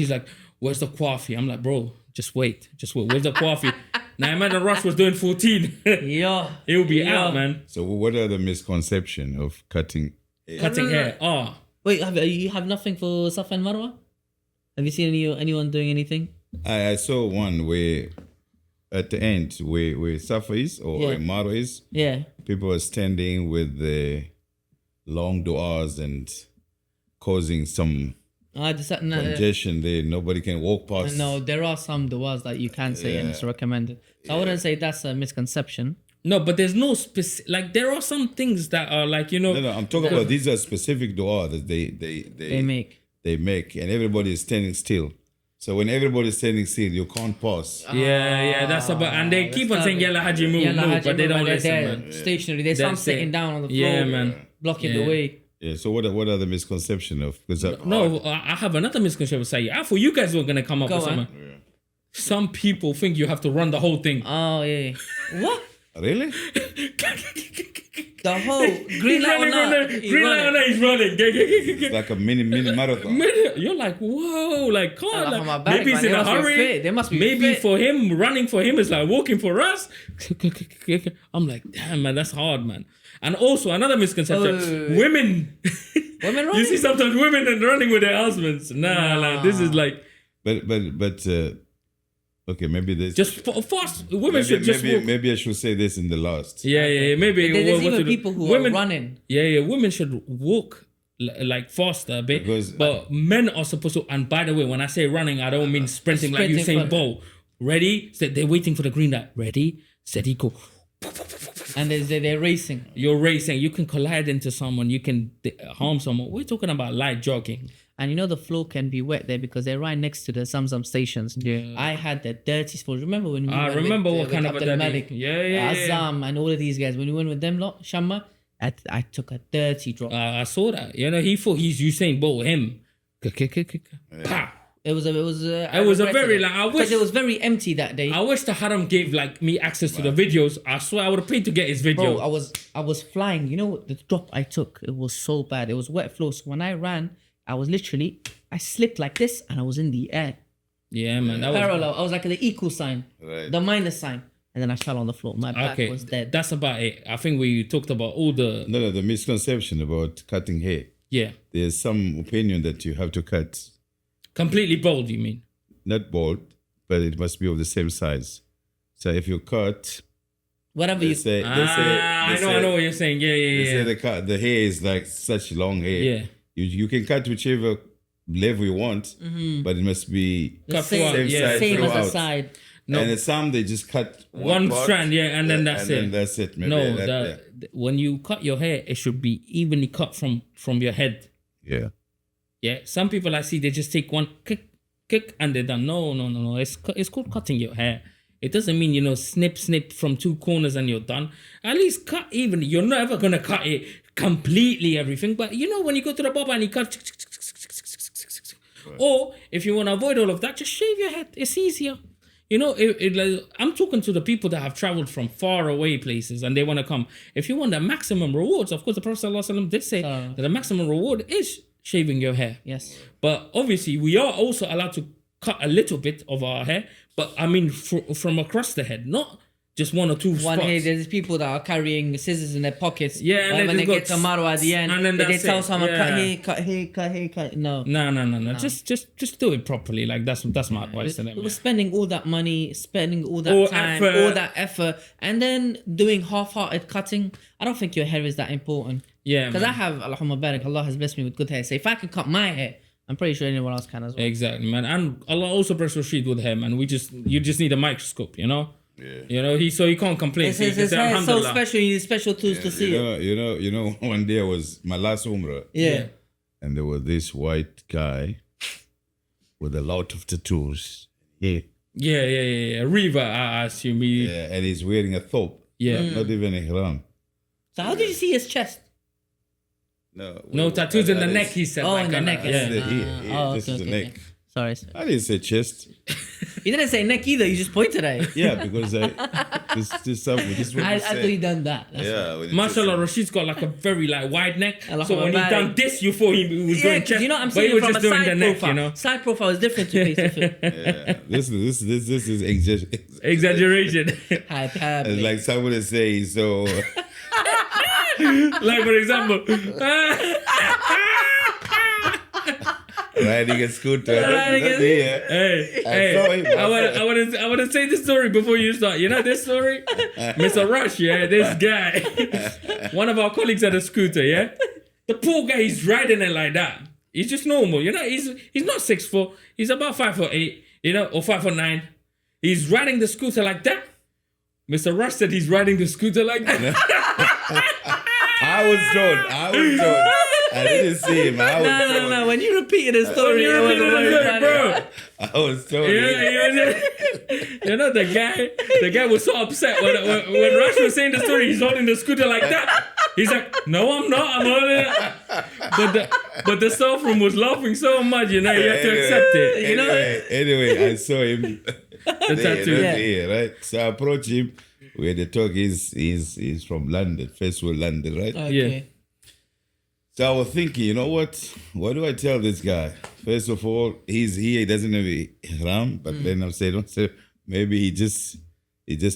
where's the coffee? I'm like, bro, just wait. Where's the coffee? Now imagine Rush was doing 14. Yeah. He'll be out, man. So what are the misconceptions of cutting hair? Cutting hair. Oh. Wait, you have nothing for Safa and Marwa? Have you seen anyone doing anything? I saw one where at the end where Safa is or where Marwa is. Yeah. People are standing with the long du'as and causing some congestion there. Nobody can walk past. No, there are some du'as that you can say and it's recommended. So I wouldn't say that's a misconception. No, but there's no specific. Like there are some things that are like No, I'm talking about these are specific du'a that they make, and everybody is standing still. So when everybody's standing still, you can't pass. Yeah, that's about. And they keep on saying Yalla Haji move, but they don't listen, man. Stationary. There's some sitting down on the floor. Yeah, man. Blocking the way. Yeah. So what are the misconceptions of? I have another misconception. Say, I thought you guys were gonna come up with something. Yeah. Some people think you have to run the whole thing. Oh yeah. What? Really? The whole green light on he's running. It's like a mini marathon. You're like, whoa, like, God, like, maybe he's in a hurry. They must be maybe fit. for him, running for him is like walking for us. I'm like, damn, man, that's hard, man. And also another misconception: women running. You see sometimes women are running with their husbands. Nah, like this is like. But. Okay, maybe there's just fast. Women should just walk. Maybe I should say this in the last. Yeah. Maybe there's even people who are running. Yeah. Women should walk like faster a bit. But men are supposed to. And by the way, when I say running, I don't mean sprinting like Usain Bolt. Ready? So they're waiting for the green light. Ready? Steady, go. And they're racing. You're racing. You can collide into someone. You can harm someone. We're talking about light jogging. And you know the floor can be wet there because they're right next to the Zamzam stations. Yeah. I had the dirty floor. Remember when we went remember with, what kind of a dirty? Yeah. Azam and all of these guys. When we went with them lot, Shamma, I took a dirty drop. I saw that. You know, he thought he's Usain Bolt. Him. Pa. It was a very like I wish because it was very empty that day. I wish the Haram gave like me access to the videos. I swear I would have paid to get his video. Bro, I was flying. You know what the drop I took? It was so bad. It was wet floor. So when I ran, I slipped like this and I was in the air. Yeah, man. That parallel. I was like the equal sign, the minus sign, and then I fell on the floor. My back was dead. That's about it. I think we talked about all the the misconception about cutting hair. Yeah, there's some opinion that you have to cut completely bald. You mean? Not bald, but it must be of the same size. So if you cut, whatever you say, I know what you're saying. Yeah. They say the hair is like such long hair. Yeah. You can cut whichever level you want, but it must be the same as the side. No. And some they just cut one strand, and then that's it. And that's it. Maybe when you cut your hair, it should be evenly cut from your head. Yeah. Yeah. Some people I see they just take one kick and they're done. No. It's called cutting your hair. It doesn't mean snip from 2 corners and you're done. At least cut evenly. You're never gonna cut it completely everything, but when you go to the barber and he cut, or if you want to avoid all of that, just shave your head. It's easier. I'm talking to the people that have traveled from far away places and they want to come. If you want the maximum rewards, of course, the Prophet ﷺ did say that the maximum reward is shaving your hair. Yes. But obviously, we are also allowed to cut a little bit of our hair, but I mean from across the head, not just 1 or 2 spots. There's people that are carrying scissors in their pockets. Yeah, and when they get to Marwa at the end, and then they tell someone cut here. No. Just do it properly. Like that's my advice to them. We're spending all that money, spending all that time, all that effort, and then doing half-hearted cutting. I don't think your hair is that important. Yeah, because I have, Allahumma barak, Allah has blessed me with good hair. So if I can cut my hair, I'm pretty sure anyone else can as well. Exactly, man. And Allah also blessed Rashid with hair, man. You just need a microscope, Yeah. So he can't complain. His hair is so special. You need special tools to see it. One day was my last Umrah. Yeah. And there was this white guy with a lot of tattoos. Yeah. Riva, I assume. And he's wearing a thobe. Yeah. Not even Ihram. So how did you see his chest? No tattoos in the neck, he said. Oh, in the neck. This Yeah. is the neck. Sorry. I didn't say chest. You didn't say neck either. You just pointed at it. Yeah, because this I thought you done that. Mashallah, Rashid's got like a very like wide neck. Allah So when he Akbar. done this, you thought he was doing chest. You know what I'm but he saying? was From just a doing the side neck, profile. you know. Side profile is different to face to face. Yeah, this is Exaggeration. It's like somebody say so. Like for example, Riding a scooter. Hey, I want to say this story before you start. You know this story, Mr. Rush. Yeah, this guy, one of our colleagues had a scooter. Yeah, the poor guy, he's riding it like that. He's just normal. You know, he's not 6'4". He's about 5'8". You know, or 5'9". He's riding the scooter like that. Mr. Rush said he's riding the scooter like that. I was told. I didn't see him. I was told. No. When you repeated the story, it wasn't very funny. Bro. I was told. You know the guy was so upset when Rush was saying the story. He's holding the scooter like that. He's like, no, I'm not. I'm holding it. But the staff room was laughing so much. You know, you have to accept it. You know. Anyway, I saw him. The tattoo. Here, right? So I approached him. We had a talk. He's from London, first world London, right? Okay. Yeah. So I was thinking, you know what? What do I tell this guy? First of all, he's here. He doesn't have Ihram, but then I'm saying, maybe he just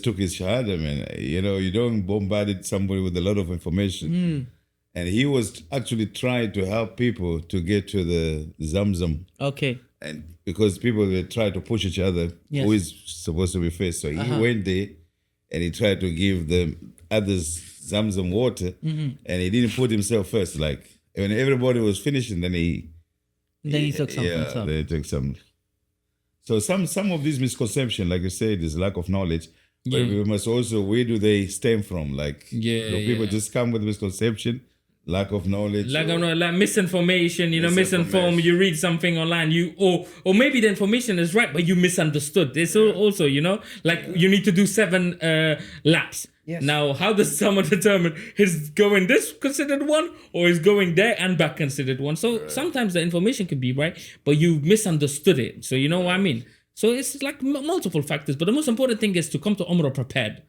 took his shahada, man. You know, you don't bombard somebody with a lot of information. And he was actually trying to help people to get to the Zamzam. Okay. And because people they try to push each other, who is supposed to be first. So he went there and he tried to give the others Zamzam water, and he didn't put himself first. Like when everybody was finishing, then he took something. Yeah, then he took some. So some of these misconceptions, like you said, is lack of knowledge. But we must also, where do they stem from? Like, people just come with misconception, lack of knowledge, like misinformation. You know, misinformed. You read something online, or maybe the information is right, but you misunderstood. This also, you know, like you need to do 7 laps. Yes. Now, how does someone determine is going this considered one or is going there and back considered one? So sometimes the information could be right, but you misunderstood it. So you know what I mean? So it's like multiple factors, but the most important thing is to come to Umrah prepared.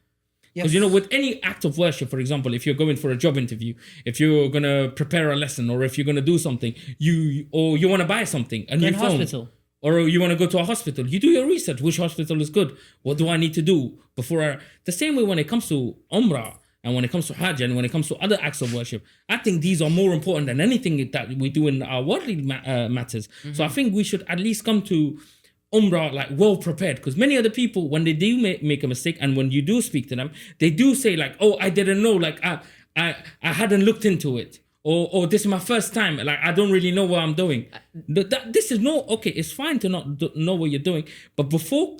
Because, you know, with any act of worship, for example, if you're going for a job interview, if you're going to prepare a lesson, or if you're going to do something, you want to buy something, a new phone. Hospital. Or you want to go to a hospital, you do your research. Which hospital is good? What do I need to do before? The same way when it comes to Umrah and when it comes to Hajj and when it comes to other acts of worship, I think these are more important than anything that we do in our worldly matters. So I think we should at least come to Umrah like well prepared, because many other people, when they do make a mistake and when you do speak to them, they do say like, oh, I didn't know, like I hadn't looked into it. Or this is my first time, like I don't really know what I'm doing. This is okay, it's fine to not know what you're doing, but before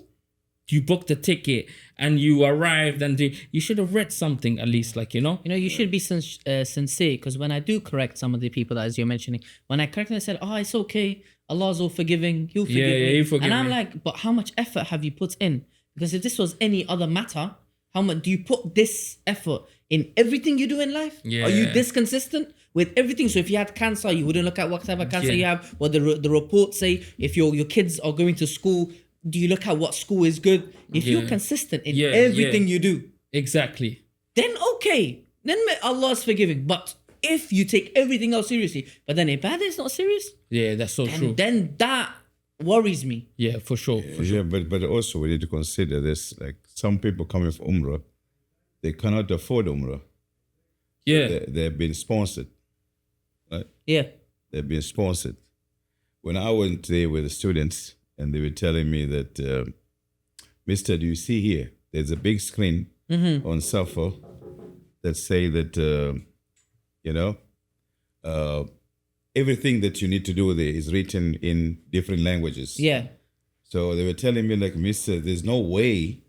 you book the ticket and you arrived and you should have read something at least, like, you know. You know, you should be sincere, because when I do correct some of the people, as you're mentioning, when I correct them, I said, oh, it's okay, Allah's all forgiving, He'll forgive me. He'll forgive and I'm me. like, but how much effort have you put in? Because if this was any other matter, how much do you put this effort in everything you do in life? Yeah. Are you this consistent with everything? So if you had cancer, you wouldn't look at what type of cancer you have, what the reports say. If your kids are going to school, do you look at what school is good? If you're consistent in everything you do, exactly, then okay, then Allah's forgiving. But if you take everything else seriously, but then ibadah is not serious, that's so true. Then that worries me. Yeah, for sure. But also we need to consider this. Like some people coming for Umrah, they cannot afford Umrah. Yeah, They've been sponsored. Right? Yeah. They've been sponsored. When I went there with the students, and they were telling me that, Mister, do you see here? There's a big screen on Safa that say that, everything that you need to do there is written in different languages. Yeah. So they were telling me, like, Mister, there's no way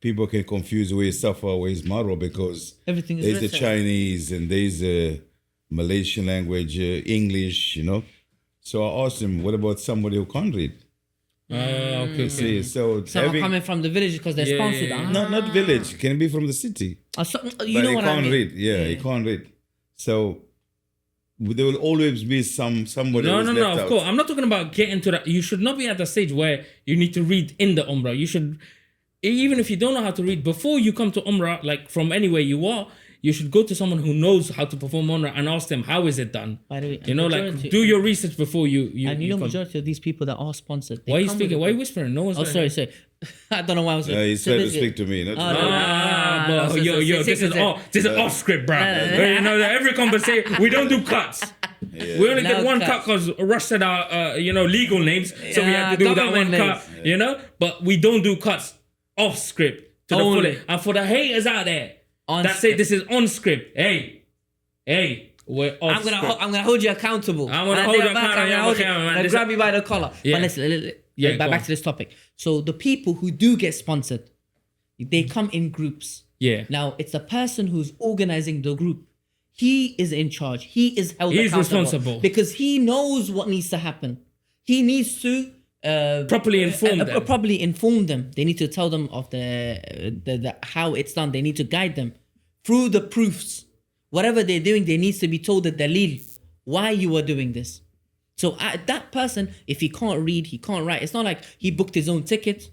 people can confuse where is Safa, where is Marwa, because Everything is there's the written. Chinese and there's the Malaysian language, English, you know. So I asked him, what about somebody who can't read? Okay. See, so Some are coming from the village because they're sponsored. not village, can be from the city. You But know he what can't I mean? read. Yeah, he can't read. So there will always be somebody. No, who's no, left no. Of out. course, I'm not talking about getting to that. You should not be at the stage where you need to read in the Umrah. You should, even if you don't know how to read, before you come to Umrah, like from anywhere you are, you should go to someone who knows how to perform Umrah and ask them how is it done. By the way, You know, like do your research before you. And you know, come. majority of these people that are sponsored. Why are you speaking? Why are you whispering? No one's. Oh, sorry. I don't know why I was. He's trying to speak to me. Not Bro, yo, this is off script, bro. You know, every conversation we don't do cuts. We only get one cut because Rush said our, legal names, so we have to do that one cut. You know, but we don't do cuts off script to the full. And for the haters out there that say this is on script, hey, we're off I'm gonna hold you accountable. I'm gonna hold you accountable. Grab you by the collar. Yeah. But listen, back to this topic. So the people who do get sponsored, they come in groups. Yeah. Now it's the person who's organizing the group. He is in charge. He is held accountable. He's responsible because he knows what needs to happen. He needs to properly inform them. They need to tell them of the how it's done. They need to guide them through the proofs. Whatever they're doing, there needs to be told the dalil why you are doing this. So that person, if he can't read, he can't write. It's not like he booked his own ticket.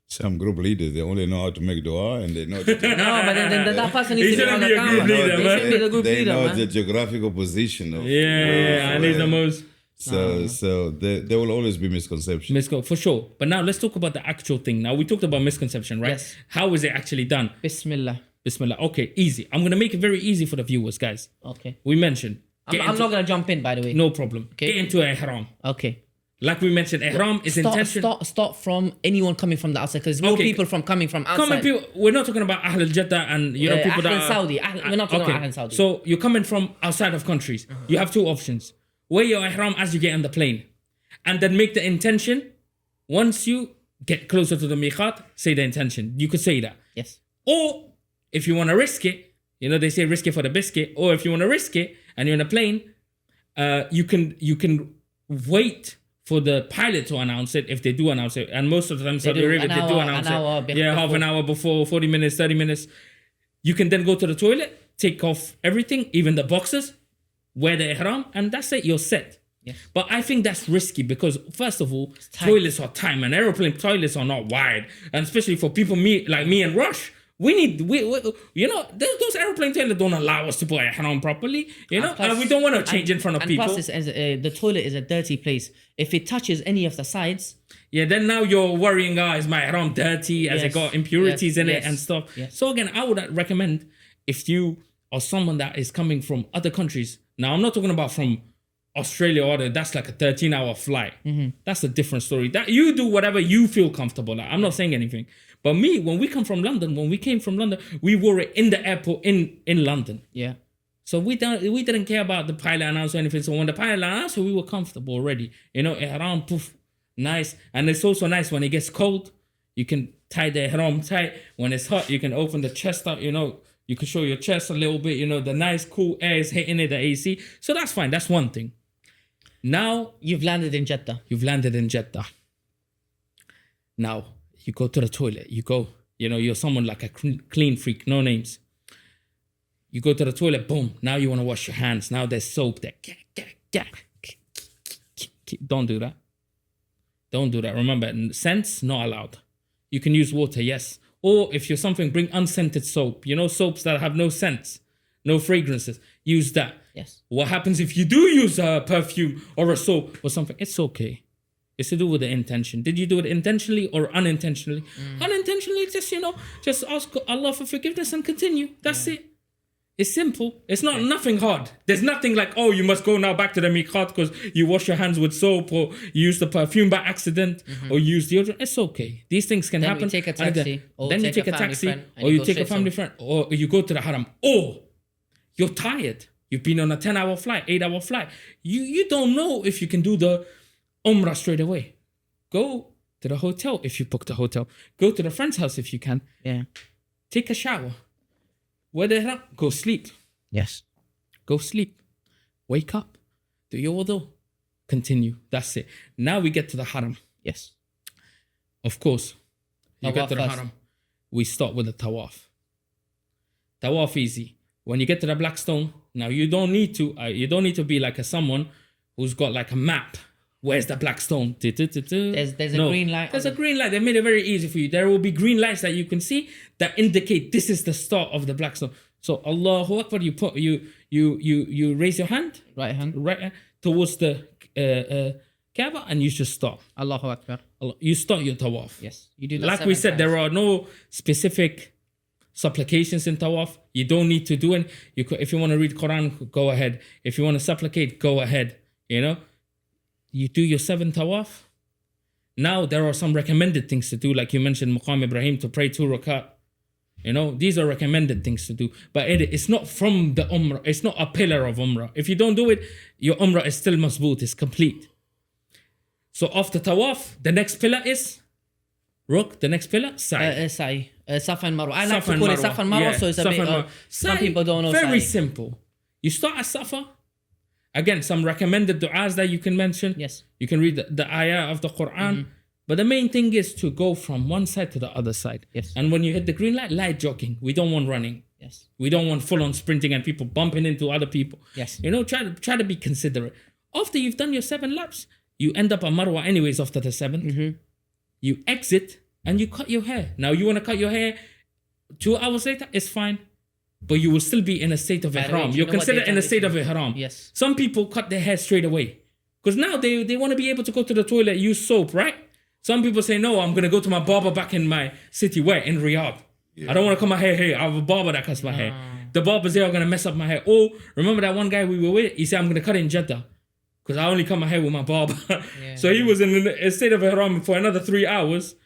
Some group leaders, they only know how to make dua and they know. No, but then that person needs to be on the camera. They know the geographical position of. And he's the most. So there will always be misconceptions. For sure. But now let's talk about the actual thing. Now we talked about misconception, right? Yes. How is it actually done? Bismillah. Okay, easy. I'm gonna make it very easy for the viewers, guys. Okay. We mentioned. I'm not gonna jump in, by the way. No problem. Okay. Get into Ihram. Okay. Like we mentioned, Ihram is intention. Start from anyone coming from the outside, because more people coming from outside. We're not talking about Ahl al-Jeddah and people that are Saudi. We're not talking about Ahl Saudi. So you're coming from outside of countries. You have two options. Wear your Ihram as you get on the plane, and then make the intention. Once you get closer to the miqat, say the intention. You could say that. Yes. Or if you want to risk it, they say risk it for the biscuit. Or if you want to risk it and you're in a plane, you can wait for the pilot to announce it if they do announce it. And most of the time, Saudi Arabia, they do announce it. Half an hour before, 40 minutes, 30 minutes. You can then go to the toilet, take off everything, even the boxes, wear the ihram, and that's it, you're set. Yes. But I think that's risky because, first of all, toilets are tight, and aeroplane toilets are not wide. And especially for people like me and Rush, those airplane toilets don't allow us to put ihram properly, and we don't want to change in front of people. Plus, the toilet is a dirty place. If it touches any of the sides, then now you're worrying, is my ihram dirty? Has it got impurities in it and stuff? Yes. So again, I would recommend, if you are someone that is coming from other countries. Now, I'm not talking about from Australia or other. That's like a 13-hour flight. Mm-hmm. That's a different story. That you do whatever you feel comfortable at. I'm not saying anything. But when we came from London, we wore it in the airport in London. Yeah. So we didn't care about the pilot announced or anything. So when the pilot announced, we were comfortable already. Ihram, poof, nice. And it's also nice when it gets cold, you can tie the ihram tight. When it's hot, you can open the chest up, you can show your chest a little bit, the nice cool air is hitting it, the AC. So that's fine. That's one thing. Now you've landed in Jeddah. Now you go to the toilet. You go, you're someone like a clean freak, no names. You go to the toilet, boom. Now you want to wash your hands. Now there's soap there. Don't do that. Remember, scents, not allowed. You can use water, yes. Or if you're something, bring unscented soap. Soaps that have no scents, no fragrances. Use that. Yes. What happens if you do use a perfume or a soap or something? It's okay. It's to do with the intention. Did you do it intentionally or unintentionally? Unintentionally, just ask Allah for forgiveness and continue. That's it. It's simple. It's not nothing hard. There's nothing like, you must go now back to the miqat because you wash your hands with soap or you use the perfume by accident or you use deodorant. It's okay. These things can happen. Then you take a taxi. Then you take a taxi or you take a family friend or you go to the Haram. Or you're tired. You've been on a 10-hour flight, 8-hour flight. You don't know if you can do the Umrah straight away. Go to the hotel if you booked a hotel. Go to the friend's house if you can. Yeah. Take a shower. Wear the ihram. Go sleep. Yes. Go sleep. Wake up. Do your wudu. Continue. That's it. Now we get to the Haram. Yes. Of course. You get Tawaf to the first. Haram. We start with the Tawaf. Tawaf easy. When you get to the black stone, now you don't need to be like someone who's got like a map. Where's the black stone? There's a green light. There's a green light. They made it very easy for you. There will be green lights that you can see that indicate this is the start of the black stone. So Allahu Akbar, you raise your hand, Right hand. right towards the Kaaba, and you just start. Allahu Akbar. You start your tawaf. Yes. You do that Like we 7 said, times. there are no specific supplications in tawaf. You don't need to do it. If you want to read Quran, go ahead. If you want to supplicate, go ahead. You know, you do your 7 tawaf. Now there are some recommended things to do, like you mentioned, Maqam Ibrahim, to pray 2 rakat. You know, these are recommended things to do, but it's not from the Umrah. It's not a pillar of Umrah. If you don't do it, your Umrah is still masboot, it's complete. So after tawaf, the next pillar is Ruk. The next pillar, Sa'i. Sa'i. Safa and Marwa. I like Safa to call and it Safa and Marwa. Marwa, Yeah, so it's a Safa bit. and Marwa. Some Sa'i, people don't know very Sa'i. simple. You start at Safa. Again, some recommended du'as that you can mention. Yes. You can read the ayah of the Quran. But the main thing is to go from one side to the other side. Yes. And when you hit the green light, light jogging. We don't want running. Yes. We don't want full on sprinting and people bumping into other people. Yes. You know, try to be considerate. After you've done your 7 laps, you end up at Marwa anyways after the 7th. You exit and you cut your hair. Now you want to cut your hair 2 hours later, it's fine. But you will still be in a state of By the way, ihram. do you You're know what considered they've in done a state of recently? ihram. Yes. Some people cut their hair straight away. Because now they want to be able to go to the toilet, use soap, right? Some people say, no, I'm going to go to my barber back in my city. Where? In Riyadh. I don't want to cut my hair here. I have a barber that cuts my hair. The barbers there are going to mess up my hair. Oh, remember that one guy we were with? He said, I'm going to cut it in Jeddah. Because I only cut my hair with my barber. So he was in a state of ihram for another 3 hours.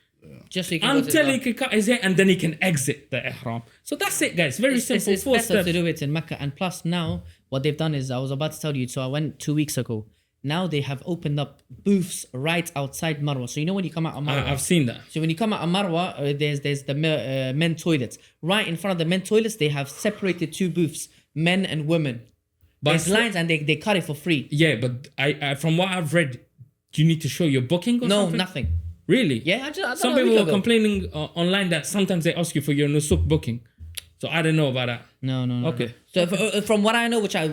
Just so you can go to Until the he can cut his hair and then he can exit the ihram. So that's it, guys. Very simple. It's 4 better steps. to do it in Mecca. And plus now, what they've done is, I was about to tell you, so I went 2 weeks ago. Now they have opened up booths right outside Marwa. So you know when you come out of Marwa? I've seen that. So when you come out of Marwa, there's the men toilets. Right in front of the men toilets, they have separated 2 booths, men and women. But There's lines and they cut it for free. Yeah, but I from what I've read, do you need to show your booking or No, something? nothing. Really? Yeah, I don't Some know. people were complaining online that sometimes they ask you for your nusuk booking. So I don't know about that. No. Okay. So from what I know, which I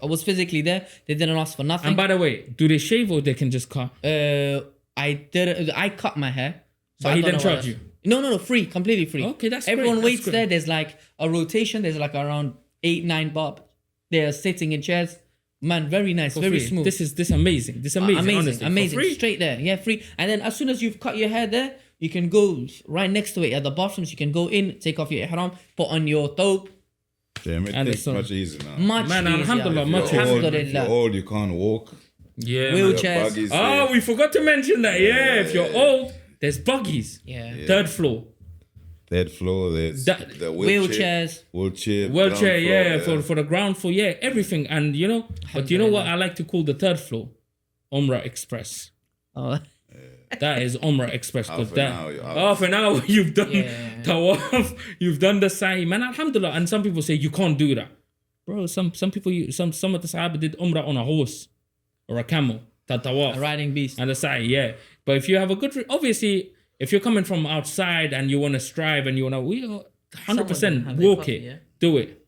was physically there, they didn't ask for nothing. And by the way, do they shave or they can just cut? I cut my hair. But I he don't didn't know what charge else. you? No, free, completely free. Okay, that's Everyone great, waits that's there. great. There's like a rotation. There's like around 8-9 bob. They're sitting in chairs. Man, very nice, For very free. smooth. This amazing. This amazing. Honestly. For amazing. free? Straight there, yeah, free. And then as soon as you've cut your hair there, you can go right next to it at the bathrooms. You can go in, take off your ihram, put on your thobe. Damn, it And takes it's much easier now. Much Man, easier. alhamdulillah, If much you're easier. old, if you're Alhamdulillah. old, you can't walk. Yeah. man. Wheelchair. Your Chairs. buggies Oh, there. we forgot to mention that. Yeah, if you're old, there's buggies. Yeah. 3rd floor. Third floor, there's That- the Wheelchairs. Wheelchair, Wheelchair, ground floor, yeah, for the ground floor, yeah, everything. And you know, but you know what I like to call the 3rd floor? Umrah Express. Oh. That is Umrah Express. Because Half an hour, you're out. half an hour you've done Yeah. Tawaf, you've done the Sa'i. Man, alhamdulillah. And some people say you can't do that. Bro, some people, some of the Sahaba did Umrah on a horse or a camel. Tawaf. A riding beast. And the Sa'i, yeah. But if you have a good, obviously, if you're coming from outside and you want to strive and you want to, we 100% Someone have their walk coffee, it, yeah. do it.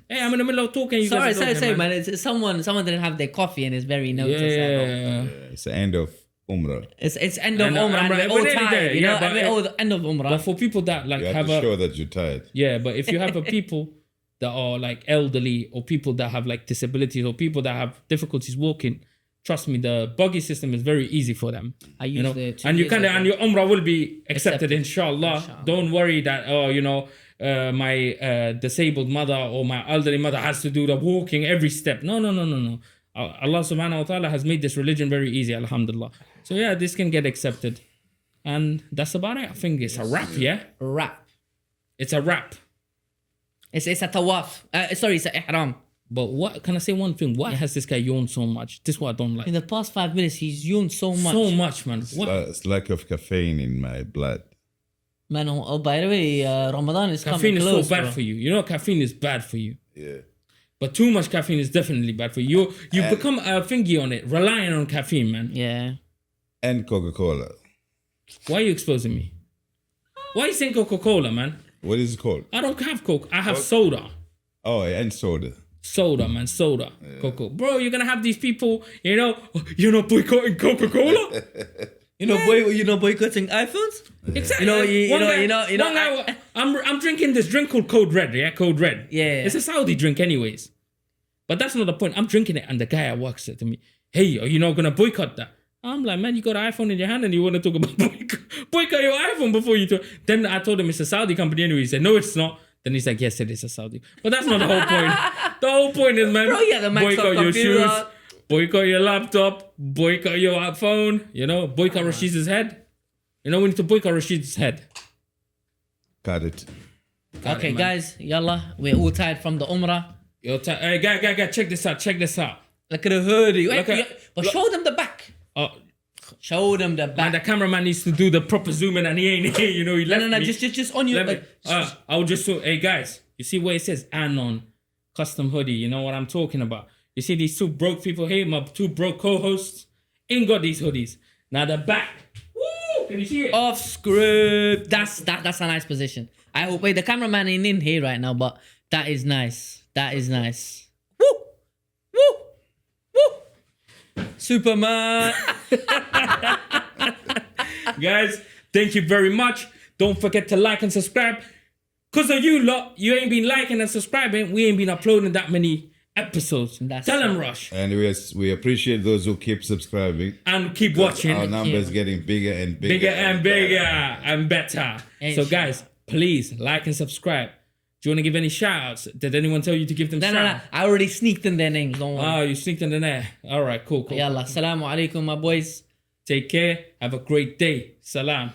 Hey, I'm in the middle of talking. You Sorry, guys are talking, man. It's someone didn't have their coffee and it's very noticed. Yeah. It's the end of Umrah. It's end of And, Umrah and Umrah, we're all we're nearly tired. there, You yeah, know, but, we're all the end of Umrah. But for people that like You have have to a, show that you're tired. yeah, but if you have a people that are like elderly or people that have like disabilities or people that have difficulties walking, trust me, the buggy system is very easy for them. I You used know, the 2 and you years can ago. and your Umrah will be accepted, Accepted. inshallah. Inshallah. Don't worry that my disabled mother or my elderly mother has to do the walking every step. No. Allah subhanahu wa ta'ala has made this religion very easy, alhamdulillah. So yeah, this can get accepted. And that's about it. I think it's a wrap, yeah? Wrap. It's a wrap. It's a tawaf. Sorry, it's a ihram. But what can I say one thing? Why has this guy yawned so much? This is what I don't like. In the past 5 minutes, he's yawned so much. So much, man. What? It's lack of caffeine in my blood. Man, oh, by the way, Ramadan is Caffeine coming is close, so bad bro. for you. You know, caffeine is bad for you. Yeah. But too much caffeine is definitely bad for you. You've become a thingy on it, relying on caffeine, man. Yeah. And Coca-Cola. Why are you exposing me? Why are you saying Coca-Cola, man? What is it called? I don't have Coke. I have soda. Oh, and soda. Soda, man, soda. Yeah. Coco. Bro, you're gonna have these people, you're not boycotting Coca-Cola? You're not boycotting iPhones? Exactly. I'm drinking this drink called Code Red, yeah? Code Red. Yeah. It's a Saudi drink anyways. But that's not the point. I'm drinking it and the guy at work said to me, hey, are you not gonna boycott that? I'm like, man, you got an iPhone in your hand and you want to talk about boycott your iPhone before you talk. Then I told him it's a Saudi company anyway. He said, no, it's not. Then he's like, yes, it is a Saudi. But that's not the whole point. The whole point is, man, boycott your shoes, boycott your laptop, boycott your phone, boycott Rashid's head. We need to boycott Rashid's head. Got it. Okay, guys, yalla, we're all tired from the Umrah. Hey, guy, check this out. Look at the hoodie. But show them the back. Show them the back. Man, the cameraman needs to do the proper zoom in and he ain't here, he left me. Just on your... I'll just show... Hey, guys, you see where it says Anon custom hoodie? You know what I'm talking about. You see these two broke people here, my two broke co-hosts, ain't got these hoodies. Now the back. Woo! Can you see it? Off script. That's a nice position. I hope... Wait, the cameraman ain't in here right now, but that is nice. Woo! Superman. Guys, thank you very much. Don't forget to like and subscribe. Because of you lot, you ain't been liking and subscribing. We ain't been uploading that many episodes. Tell them, Rush. And we appreciate those who keep subscribing. And keep watching. Our numbers getting bigger and bigger. Bigger and bigger and better. So guys, please like and subscribe. Do you want to give any shout-outs? Did anyone tell you to give them shout-outs? No. I already sneaked in their names. Don't worry. Oh, you sneaked in there. All right, cool. Yalla, assalamu alaikum, my boys. Take care. Have a great day. Salam.